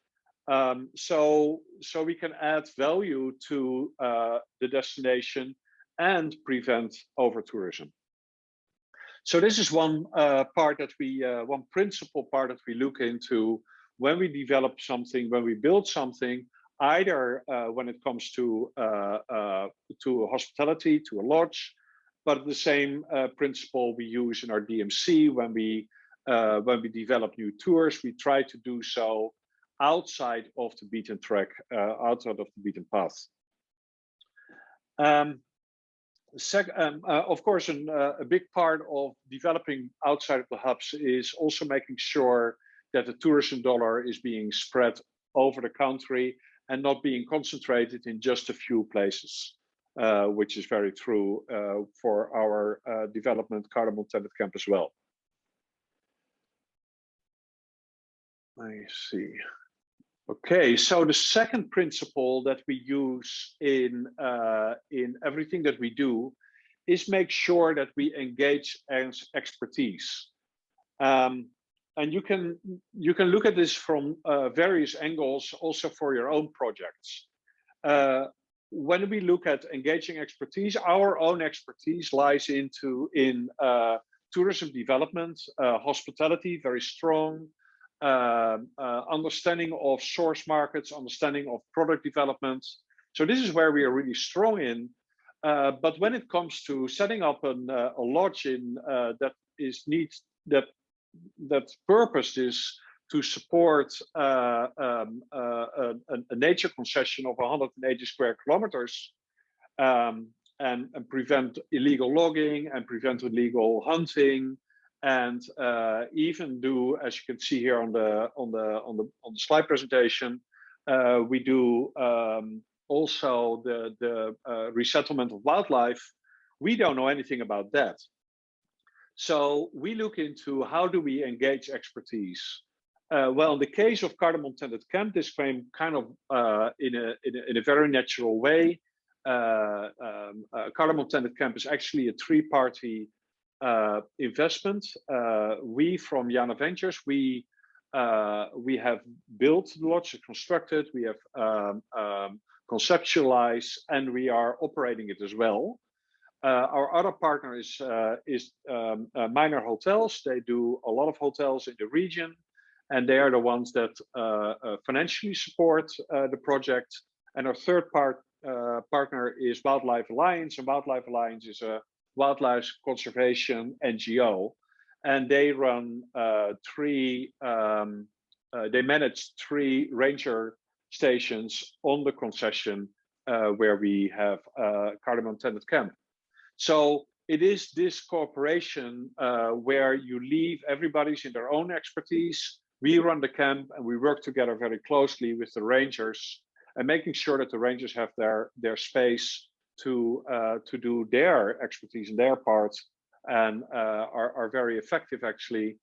so we can add value to the destination and prevent over-tourism. So this is one one principal part that we look into when we develop something, when we build something, either when it comes to hospitality, to a lodge, but the same principle we use in our DMC when we develop new tours. We try to do so outside of the beaten track, outside of the beaten path. Of course, a big part of developing outside of the hubs is also making sure that the tourism dollar is being spread over the country and not being concentrated in just a few places, which is very true for our development Cardamom Tented Camp as well. I see. Okay, so the second principle that we use in everything that we do is make sure that we engage expertise. And you can look at this from various angles, also for your own projects. When we look at engaging expertise, our own expertise lies in tourism development, hospitality, very strong. Understanding of source markets, understanding of product development. So this is where we are really strong in. But when it comes to setting up a lodge that purpose is to support a nature concession of 180 square kilometers and prevent illegal logging and prevent illegal hunting. And even do, as you can see here on the slide presentation, we do also the resettlement of wildlife. We don't know anything about that, so we look into how do we engage expertise. Well, in the case of Cardamom Tented Camp, this came kind of in a very natural way. Cardamom Tented Camp is actually a three-party investment. We from Jana Ventures, we have built the lodge, constructed, we have conceptualized, and we are operating it as well. Our other partner is Minor Hotels. They do a lot of hotels in the region, and they are the ones that financially support the project. And our third partner is Wildlife Alliance, and Wildlife Alliance is a wildlife conservation NGO, and they run they manage 3 ranger stations on the concession where we have Cardamom Tented Camp. So it is this cooperation where you leave everybody's in their own expertise. We run the camp and we work together very closely with the rangers and making sure that the rangers have their space to do their expertise in their parts, and are very effective actually,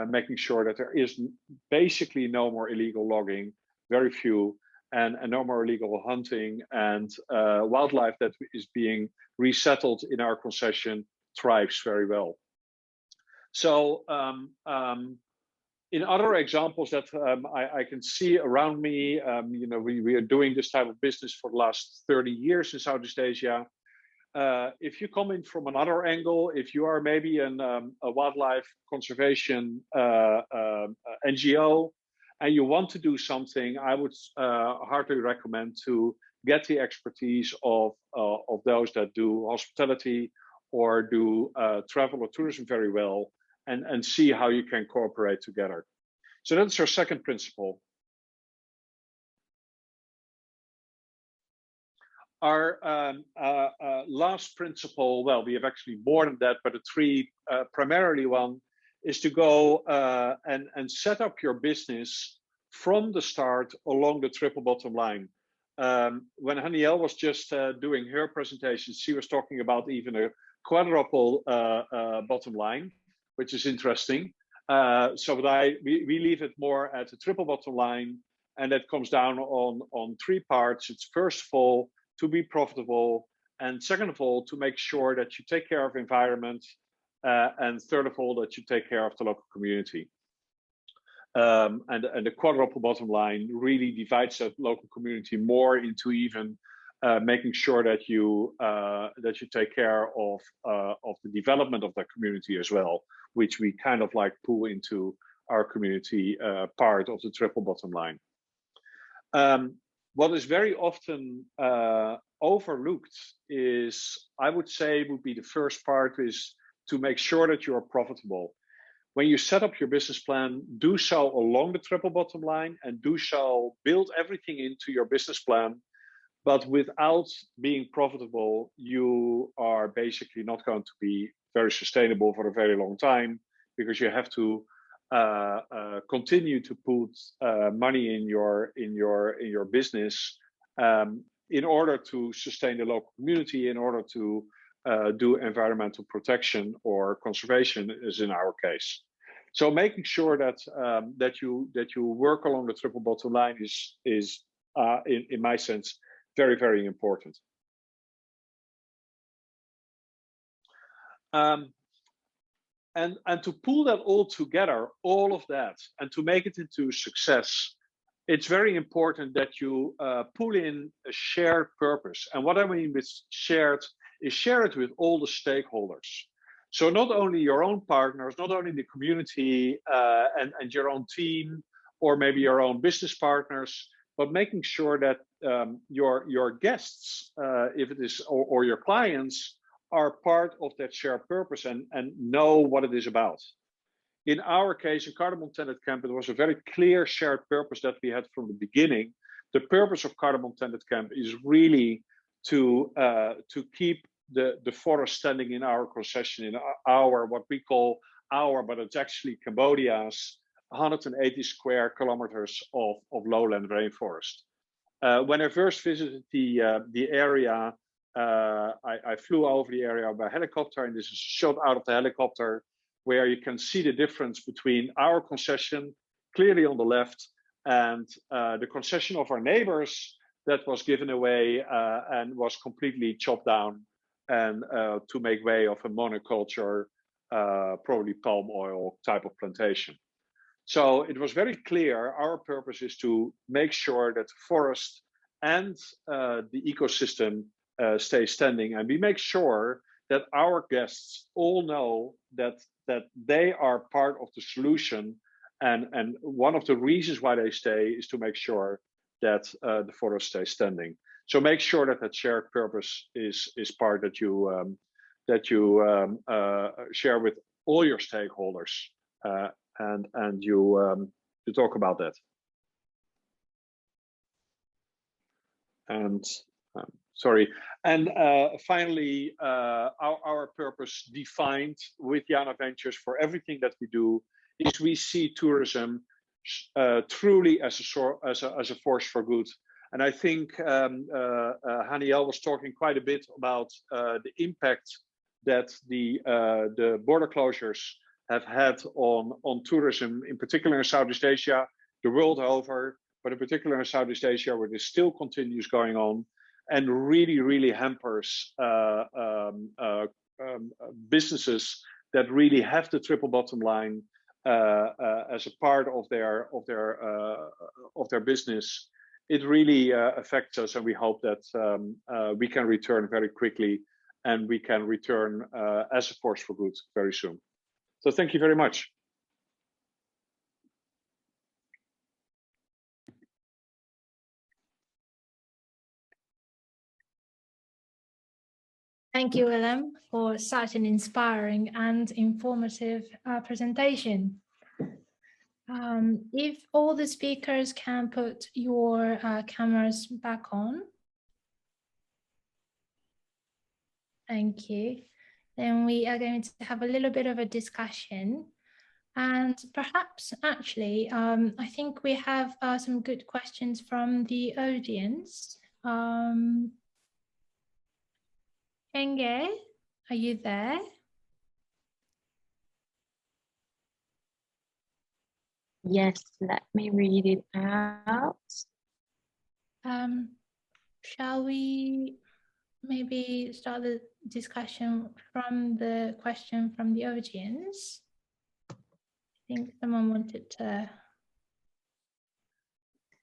making sure that there is basically no more illegal logging, very few, and no more illegal hunting, and wildlife that is being resettled in our concession thrives very well. So in other examples that I can see around me, you know, we are doing this type of business for the last 30 years in Southeast Asia. If you come in from another angle, if you are maybe a wildlife conservation NGO and you want to do something, I would heartily recommend to get the expertise of those that do hospitality or do travel or tourism very well, and see how you can cooperate together. So that's our second principle. Our last principle, well, we have actually more than that, but the three primarily one is to go and set up your business from the start along the triple bottom line. When Haniel was just doing her presentation, she was talking about even a quadruple bottom line, which is interesting. So we leave it more at a triple bottom line, and that comes down on three parts. It's first of all to be profitable, and second of all to make sure that you take care of environment, and third of all that you take care of the local community. And the quadruple bottom line really divides that local community more into even making sure that you take care of the development of that community as well, which we kind of like pull into our community part of the triple bottom line. What is very often overlooked is, I would say, would be the first part is to make sure that you are profitable. When you set up your business plan, do so along the triple bottom line, and do so, build everything into your business plan. But without being profitable, you are basically not going to be very sustainable for a very long time, because you have to continue to put money in your business in order to sustain the local community, in order to do environmental protection or conservation, as in our case. So making sure that that you work along the triple bottom line is in my sense very, very important. And to pull that all together, all of that, and to make it into success, it's very important that you pull in a shared purpose. And what I mean with shared is share it with all the stakeholders. So not only your own partners, not only the community and your own team, or maybe your own business partners, but making sure that your guests, if it is, or your clients, are part of that shared purpose and know what it is about. In our case, in Cardamom Tented Camp, it was a very clear shared purpose that we had from the beginning. The purpose of Cardamom Tented Camp is really to keep the forest standing in our concession, in our, what we call our, but it's actually Cambodia's 180 square kilometers of lowland rainforest. When I first visited the area, I flew over the area by helicopter, and this is a shot out of the helicopter where you can see the difference between our concession, clearly on the left, and the concession of our neighbors that was given away and was completely chopped down, and to make way of a monoculture, probably palm oil type of plantation. So it was very clear, our purpose is to make sure that the forest and the ecosystem stay standing, and we make sure that our guests all know that they are part of the solution, and one of the reasons why they stay is to make sure that the forest stays standing. So make sure that that shared purpose is part that you share with all your stakeholders, and you talk about that. And sorry. And finally, our purpose defined with Jana Ventures for everything that we do is we see tourism truly as a force for good. And I think Haniel was talking quite a bit about the impact that the border closures have had on tourism, in particular in Southeast Asia, the world over. but in particular in Southeast Asia, where this still continues going on and really, really hampers businesses that really have the triple bottom line as a part of their business. It really affects us, and we hope that we can return very quickly, and we can return as a force for good very soon. So thank you very much. Thank you, Willem, for such an inspiring and informative presentation. If all the speakers can put your cameras back on. Thank you. Then we are going to have a little bit of a discussion. And perhaps actually, I think we have some good questions from the audience. Enge, are you there? Yes, let me read it out. Shall we maybe start the discussion from the question from the audience? I think someone wanted to.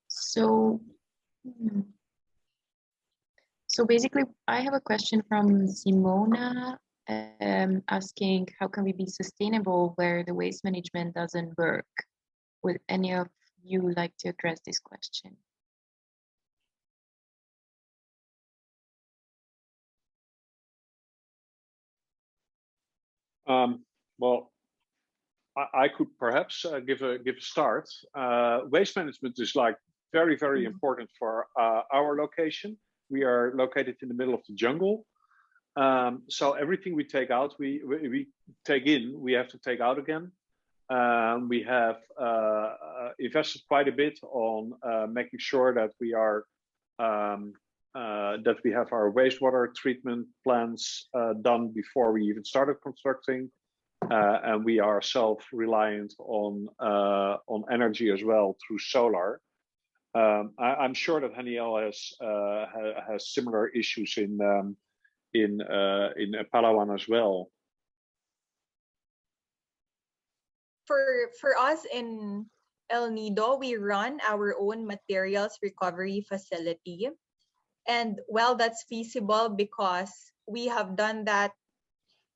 So basically, I have a question from Simona asking, how can we be sustainable where the waste management doesn't work? Would any of you like to address this question? Well, I could perhaps give a start. Waste management is like very, very important for our location. We are located in the middle of the jungle. So everything we take out, we take in, we have to take out again. We have invested quite a bit on making sure that we are that we have our wastewater treatment plants done before we even started constructing, and we are self-reliant on energy as well through solar. I'm sure that Haniel has similar issues in Palawan as well. For us in El Nido, we run our own materials recovery facility. And well, that's feasible because we have done that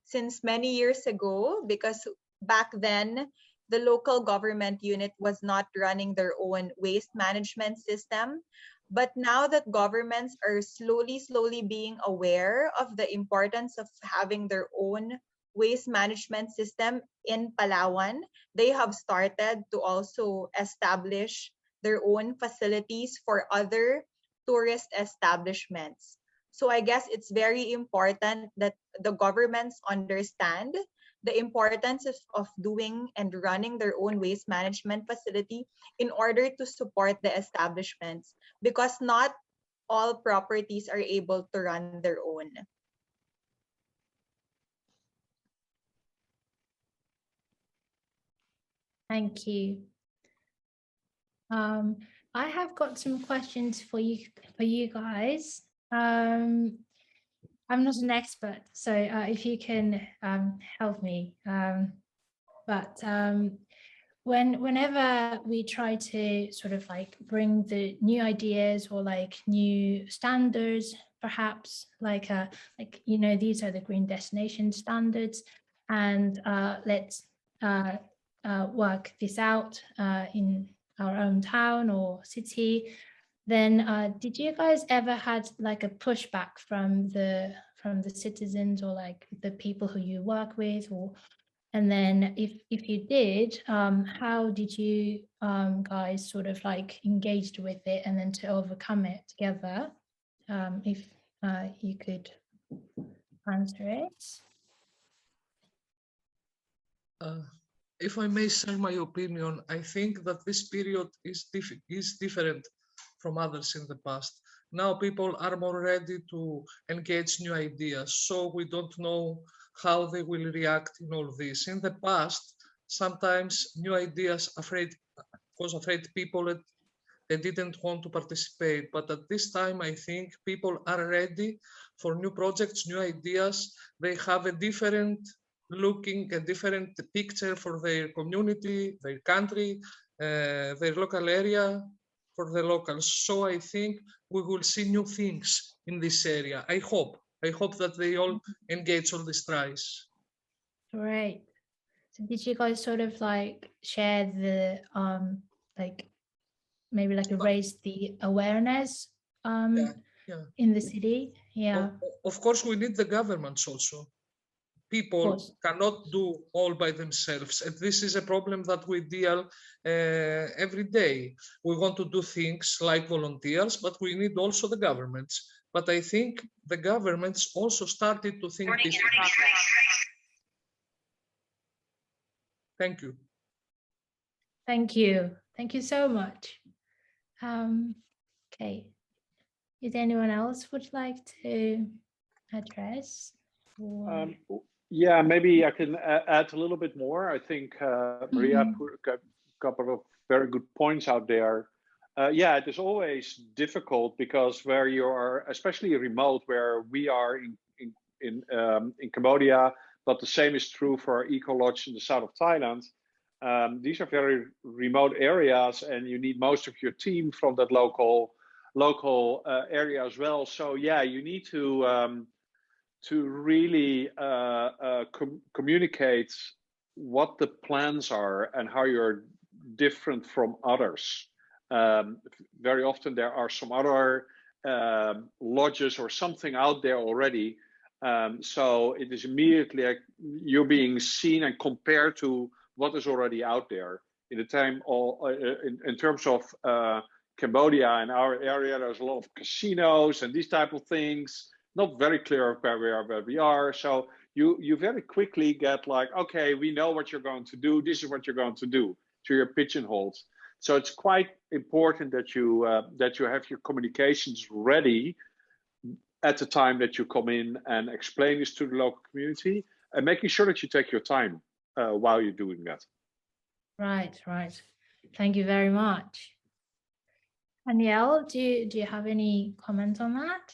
since many years ago, because back then, the local government unit was not running their own waste management system. But now that governments are slowly being aware of the importance of having their own waste management system in Palawan, they have started to also establish their own facilities for other tourist establishments. So I guess it's very important that the governments understand the importance of doing and running their own waste management facility in order to support the establishments, because not all properties are able to run their own. Thank you. I have got some questions for you guys. I'm not an expert, so if you can help me. Whenever we try to sort of like bring the new ideas or like new standards, perhaps like you know, these are the green destination standards, and let's work this out in our own town or city, then did you guys ever had like a pushback from the citizens or like the people who you work with? Or and then if you did, how did you guys sort of like engaged with it and then to overcome it together? If you could answer it. If I may share my opinion, I think that this period is different from others in the past. Now people are more ready to engage new ideas, so we don't know how they will react in all this. In the past, sometimes new ideas cause afraid people they didn't want to participate. But at this time, I think people are ready for new projects, new ideas. They have a different picture for their community, their country, their local area, for the locals. So I think we will see new things in this area. I hope that they all engage on these tries. Great. So did you guys sort of like share the like maybe like raise the awareness in the city? Yeah. Of course, we need the governments also. People cannot do all by themselves, and this is a problem that we deal every day. We want to do things like volunteers, but we need also the governments. But I think the governments also started to think this. Thank you. Thank you. Thank you so much. Okay. Is anyone else would like to address? Yeah, maybe I can add a little bit more. I think Maria put a couple of very good points out there. Yeah, it is always difficult because where you are, especially remote, where we are in Cambodia, but the same is true for Eco Lodge in the south of Thailand. These are very remote areas, and you need most of your team from that local area as well. So yeah, you need to really communicate what the plans are and how you're different from others. Very often there are some other lodges or something out there already. So it is immediately like you're being seen and compared to what is already out there. In terms of Cambodia and our area, there's a lot of casinos and these type of things. Not very clear of where we are. So you very quickly get like, okay, we know what you're going to do. This is what you're going to do. So you're pigeonholed. So it's quite important that you have your communications ready at the time that you come in and explain this to the local community, and making sure that you take your time while you're doing that. Right. Thank you very much. Danielle, do you have any comment on that?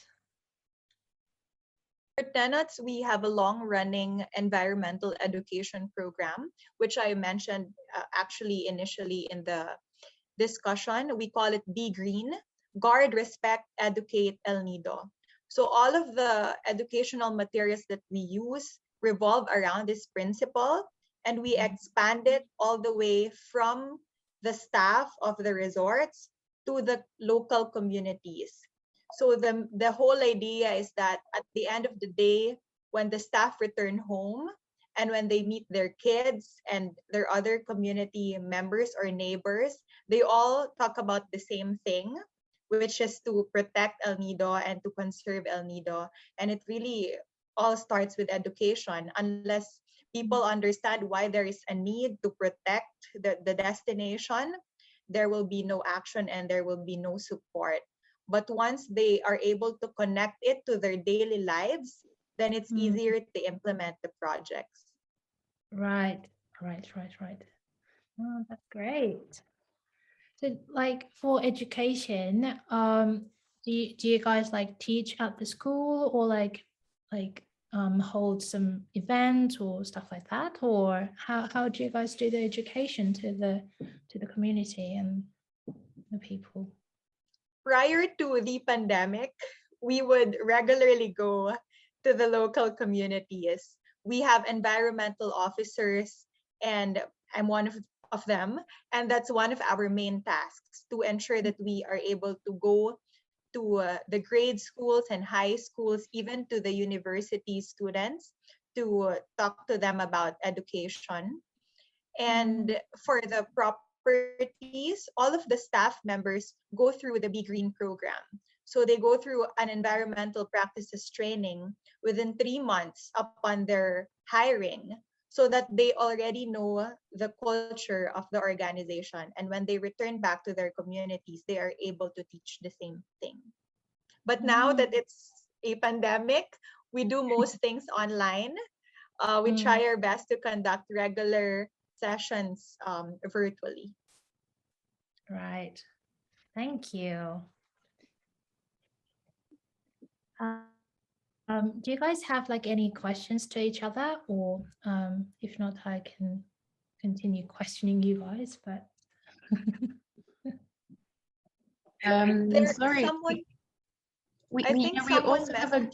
For TENOTS, we have a long-running environmental education program, which I mentioned actually initially in the discussion. We call it Be Green, Guard, Respect, Educate, El Nido. So all of the educational materials that we use revolve around this principle, and we expand it all the way from the staff of the resorts to the local communities. So the whole idea is that at the end of the day, when the staff return home and when they meet their kids and their other community members or neighbors, they all talk about the same thing, which is to protect El Nido and to conserve El Nido. And it really all starts with education. Unless people understand why there is a need to protect the destination, there will be no action and there will be no support. But once they are able to connect it to their daily lives, then it's easier to implement the projects. Right. Oh, that's great. So like for education, do you guys like teach at the school or like hold some events or stuff like that? Or how do you guys do the education to the community and the people? Prior to the pandemic, we would regularly go to the local communities. We have environmental officers, and I'm one of them. And that's one of our main tasks, to ensure that we are able to go to the grade schools and high schools, even to the university students, to talk to them about education. And for the properties, all of the staff members go through the Be Green program. So they go through an environmental practices training within 3 months upon their hiring, so that they already know the culture of the organization. And when they return back to their communities, they are able to teach the same thing. But now that it's a pandemic, we do most things online. We try our best to conduct regular sessions virtually. Right. Thank you. Do you guys have like any questions to each other, or if not, I can continue questioning you guys, but sorry. Someone, We someone also have a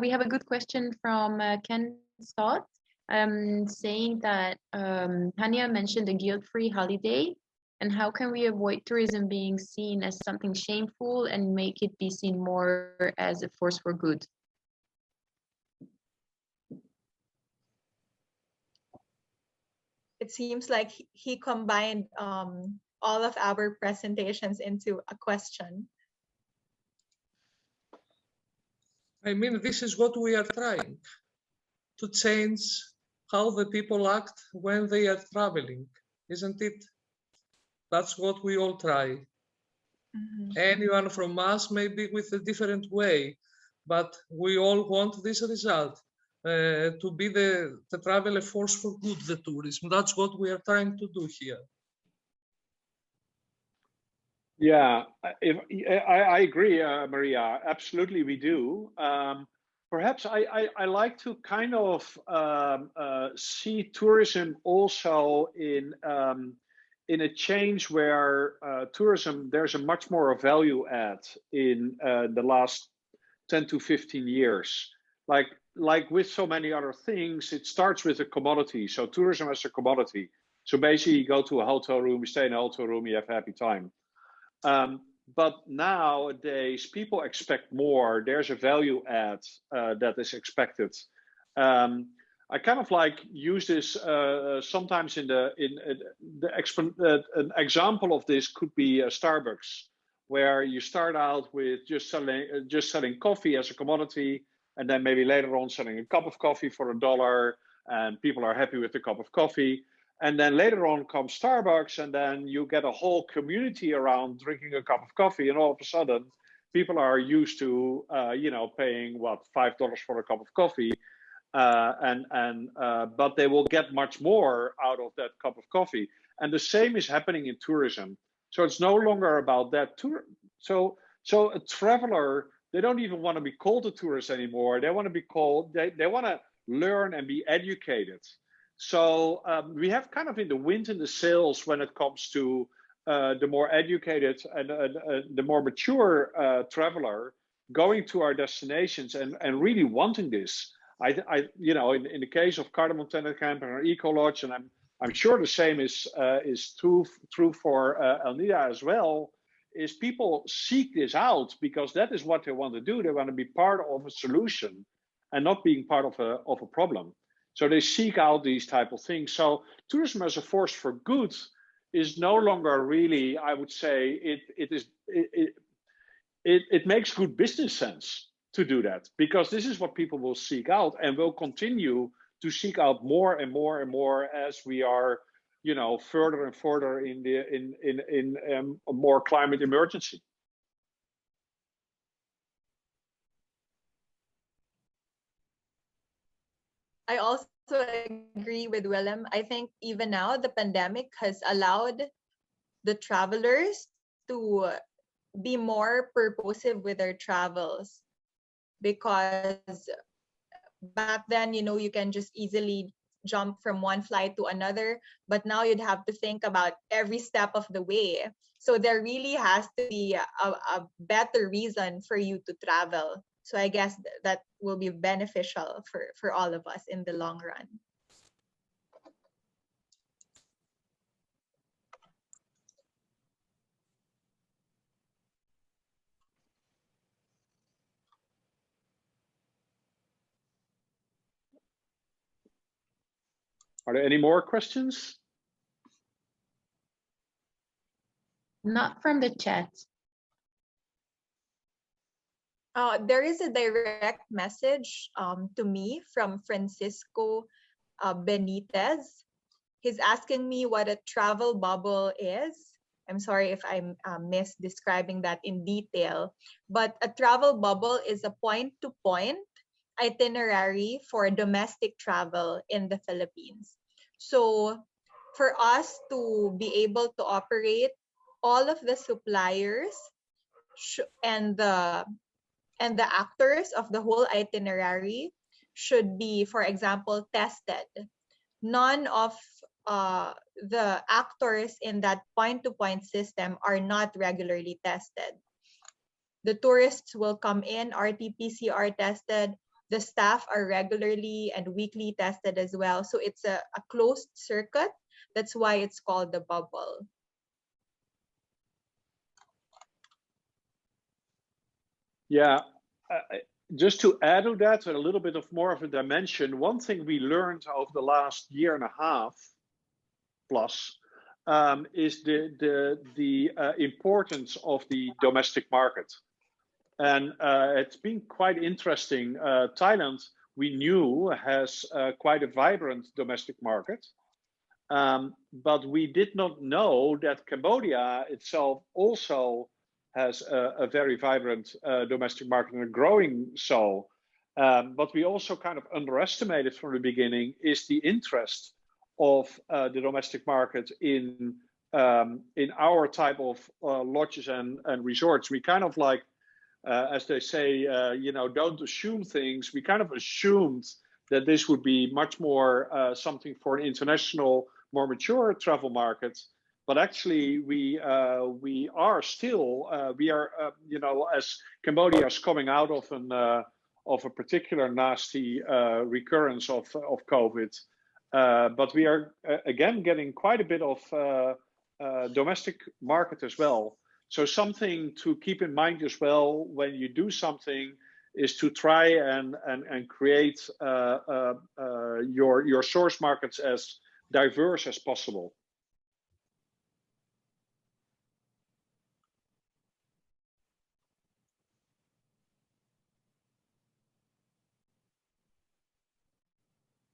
we have a good question from Ken Scott, saying that Hania mentioned a guilt-free holiday, and how can we avoid tourism being seen as something shameful and make it be seen more as a force for good? it seems like he combined all of our presentations into a question. I mean, this is what we are trying to change how the people act when they are traveling, isn't it? That's what we all try. Anyone from us may be with a different way, but we all want this result, to be the travel a force for good, the tourism. That's what we are trying to do here. Yeah, I agree, Maria. Absolutely, we do. Perhaps I like to kind of see tourism also in a change where tourism, there's a much more value add in the last 10 to 15 years. Like with so many other things, it starts with a commodity. So tourism as a commodity. So basically, you go to a hotel room, you stay in a hotel room, you have a happy time. But nowadays, people expect more. There's a value add that is expected. I kind of like use this sometimes an example of this could be Starbucks, where you start out with just selling coffee as a commodity, and then maybe later on selling a cup of coffee for $1, and people are happy with the cup of coffee. And then later on comes Starbucks, and then you get a whole community around drinking a cup of coffee, and all of a sudden, people are used to, paying what, $5 for a cup of coffee, but they will get much more out of that cup of coffee. And the same is happening in tourism. So it's no longer about that tour. So a traveler, they don't even want to be called a tourist anymore. They want to be called. They want to learn and be educated. So we have kind of in the wind in the sails when it comes to the more educated and the more mature traveler going to our destinations and really wanting this. In the case of Cardamom Tented Camp and our Eco Lodge, and I'm sure the same is true for El Nida as well, is people seek this out because that is what they want to do. They want to be part of a solution and not being part of a problem. So they seek out these type of things. So tourism as a force for good is no longer really, I would say, it makes good business sense to do that, because this is what people will seek out and will continue to seek out more and more and more as we are, further and further in a more climate emergency. I also agree with Willem. I think even now the pandemic has allowed the travelers to be more purposive with their travels, because back then, you can just easily jump from one flight to another, but now you'd have to think about every step of the way. So there really has to be a better reason for you to travel. So I guess that will be beneficial for all of us in the long run. Are there any more questions? Not from the chat. There is a direct message to me from Francisco Benitez. He's asking me what a travel bubble is. I'm sorry if I'm misdescribing that in detail, but a travel bubble is a point-to-point itinerary for domestic travel in the Philippines. So for us to be able to operate all of the suppliers and the actors of the whole itinerary should be, for example, tested. None of the actors in that point-to-point system are not regularly tested. The tourists will come in RT-PCR tested. The staff are regularly and weekly tested as well. So it's a closed circuit. That's why it's called the bubble. Yeah, just to add to that, a little bit of more of a dimension, one thing we learned over the last year and a half plus is the importance of the domestic market. And it's been quite interesting. Thailand, we knew, has quite a vibrant domestic market. But we did not know that Cambodia itself also has a very vibrant domestic market and growing so. But we also kind of underestimated from the beginning is the interest of the domestic market in our type of lodges and resorts. We kind of like, as they say, you know, don't assume things. We kind of assumed that this would be much more something for an international, more mature travel market. But actually, we are still, you know, as Cambodia is coming out of a particular nasty recurrence of COVID. But we are again getting quite a bit of domestic market as well. So something to keep in mind as well when you do something is to try and create your source markets as diverse as possible.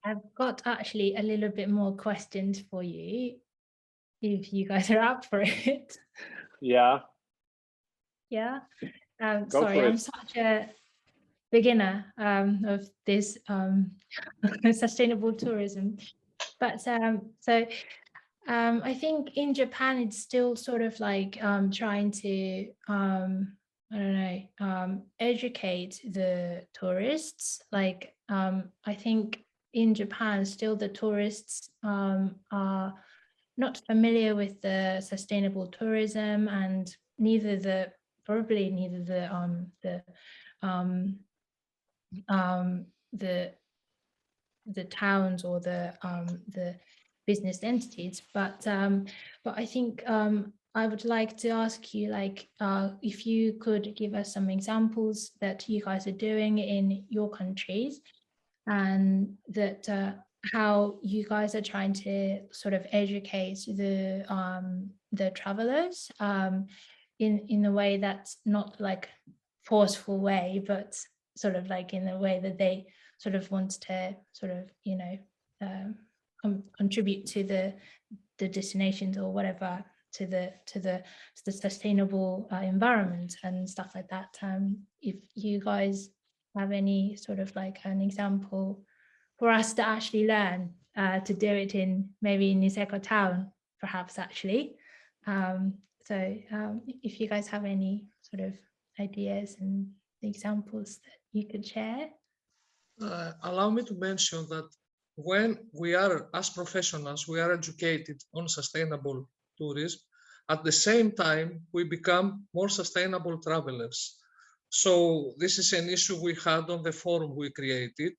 I've got actually a little bit more questions for you, if you guys are up for it. Yeah. Yeah. Go sorry, for it. I'm such a beginner of this sustainable tourism. But I think in Japan, it's still sort of like trying to, I don't know, educate the tourists. Like, I think in Japan, still the tourists are not familiar with the sustainable tourism, and probably neither the towns or the business entities. But I think I would like to ask you, like, if you could give us some examples that you guys are doing in your countries, and that how you guys are trying to sort of educate the travelers in a way that's not like forceful way, but sort of like in a way that they sort of want to sort of, you know, contribute to the destinations or whatever, to the sustainable environment and stuff like that. If you guys have any sort of like an example for us to actually learn to do it in maybe Niseko town, perhaps actually. So if you guys have any sort of ideas and examples that you could share. Allow me to mention that when we are, as professionals, we are educated on sustainable tourism, at the same time, we become more sustainable travelers. So this is an issue we had on the forum we created,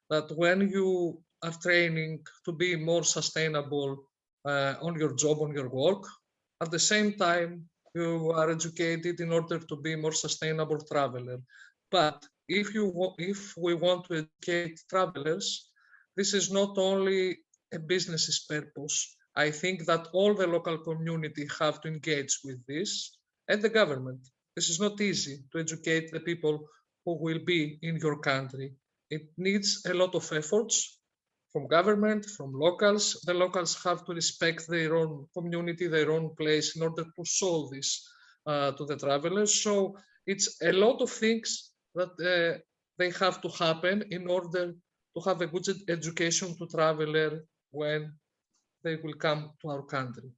that when you are training to be more sustainable on your job, on your work, at the same time, you are educated in order to be more sustainable traveler. But if we want to educate travelers, this is not only a business's purpose. I think that all the local community have to engage with this, and the government. This is not easy to educate the people who will be in your country. It needs a lot of efforts from government, from locals. The locals have to respect their own community, their own place in order to show this to the travelers. So it's a lot of things that they have to happen in order to have a good education to traveler when they will come to our country.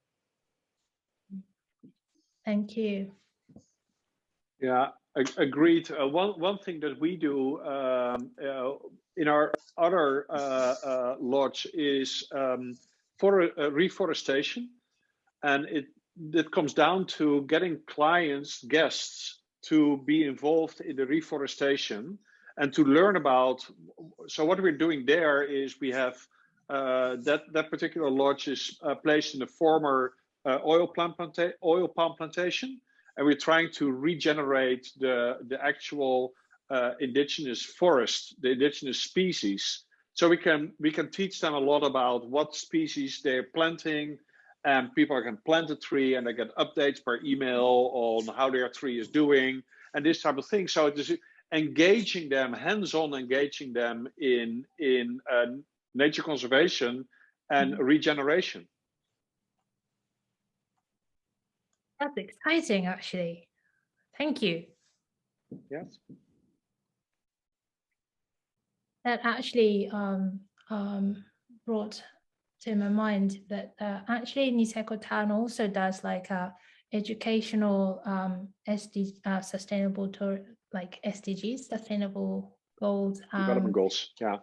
Thank you. Yeah, agreed. One thing that we do in our other lodge is for reforestation, and it comes down to getting clients, guests, to be involved in the reforestation and to learn about. So what we're doing there is we have that particular lodge is placed in a former oil palm plantation, and we're trying to regenerate the actual indigenous forest, the indigenous species. So we can teach them a lot about what species they're planting, and people can plant a tree and they get updates per email on how their tree is doing and this type of thing. So it is engaging them, hands-on engaging them in nature conservation and regeneration. That's exciting, actually. Thank you. Yes. That actually brought to my mind that actually Niseko Town also does like educational sustainable tour, like SDGs, sustainable goals. Development goals, yeah.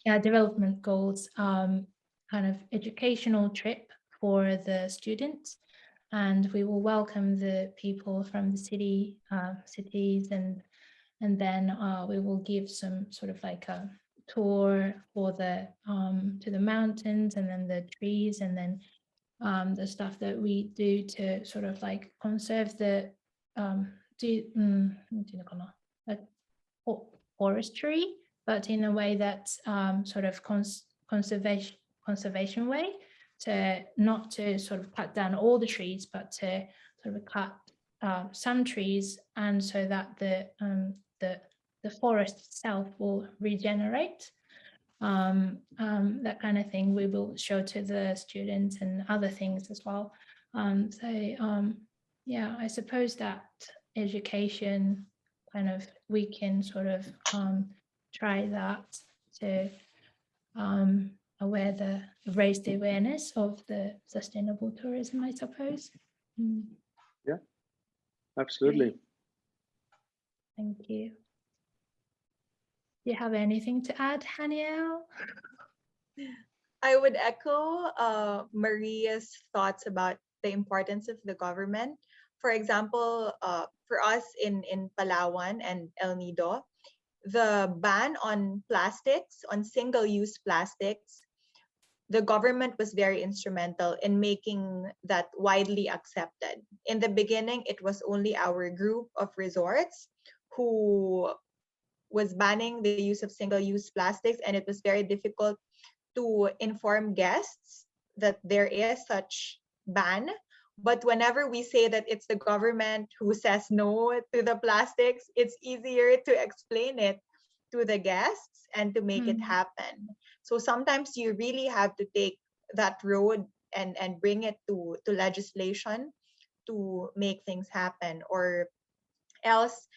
Yeah, development goals, kind of educational trip for the students. And we will welcome the people from the cities, and then we will give some sort of like a tour for the to the mountains, and then the trees, and then the stuff that we do to sort of like conserve the forestry, but in a way that's sort of conservation way, to not to sort of cut down all the trees, but to sort of cut some trees, and so that the forest itself will regenerate. That kind of thing we will show to the students, and other things as well. Yeah, I suppose that education kind of, we can sort of try that to raise the awareness of the sustainable tourism, I suppose. Yeah, absolutely. Great. Thank you. Do you have anything to add, Haniel? I would echo Maria's thoughts about the importance of the government. For example, for us in Palawan and El Nido, the ban on plastics, on single-use plastics, the government was very instrumental in making that widely accepted. In the beginning, it was only our group of resorts who was banning the use of single-use plastics, and it was very difficult to inform guests that there is such ban. But whenever we say that it's the government who says no to the plastics, it's easier to explain it to the guests and to make it happen. So sometimes you really have to take that road and bring it to legislation to make things happen, or else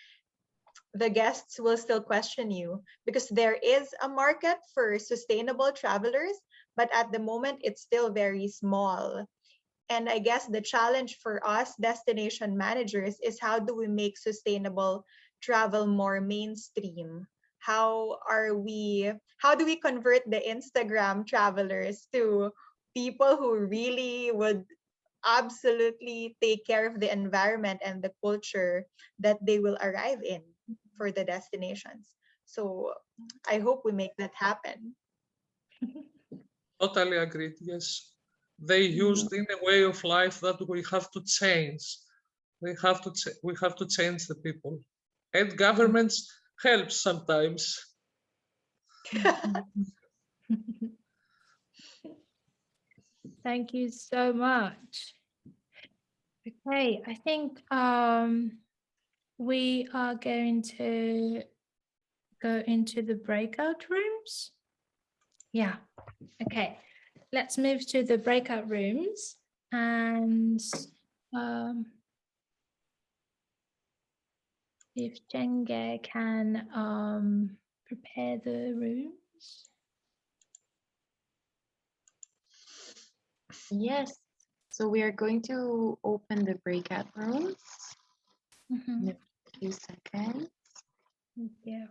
the guests will still question you, because there is a market for sustainable travelers, but at the moment it's still very small. And I guess the challenge for us destination managers is, how do we make sustainable travel more mainstream? How do we convert the Instagram travelers to people who really would absolutely take care of the environment and the culture that they will arrive in for the destinations? So I hope we make that happen. Totally agreed, yes. They used in a way of life that we have to change. We have to change the people. And governments help sometimes. Thank you so much. Okay, I think we are going to go into the breakout rooms. Yeah, okay. Let's move to the breakout rooms, and if Jenge can prepare the rooms. Yes, So we are going to open the breakout rooms Mhm. in a few seconds. Yeah.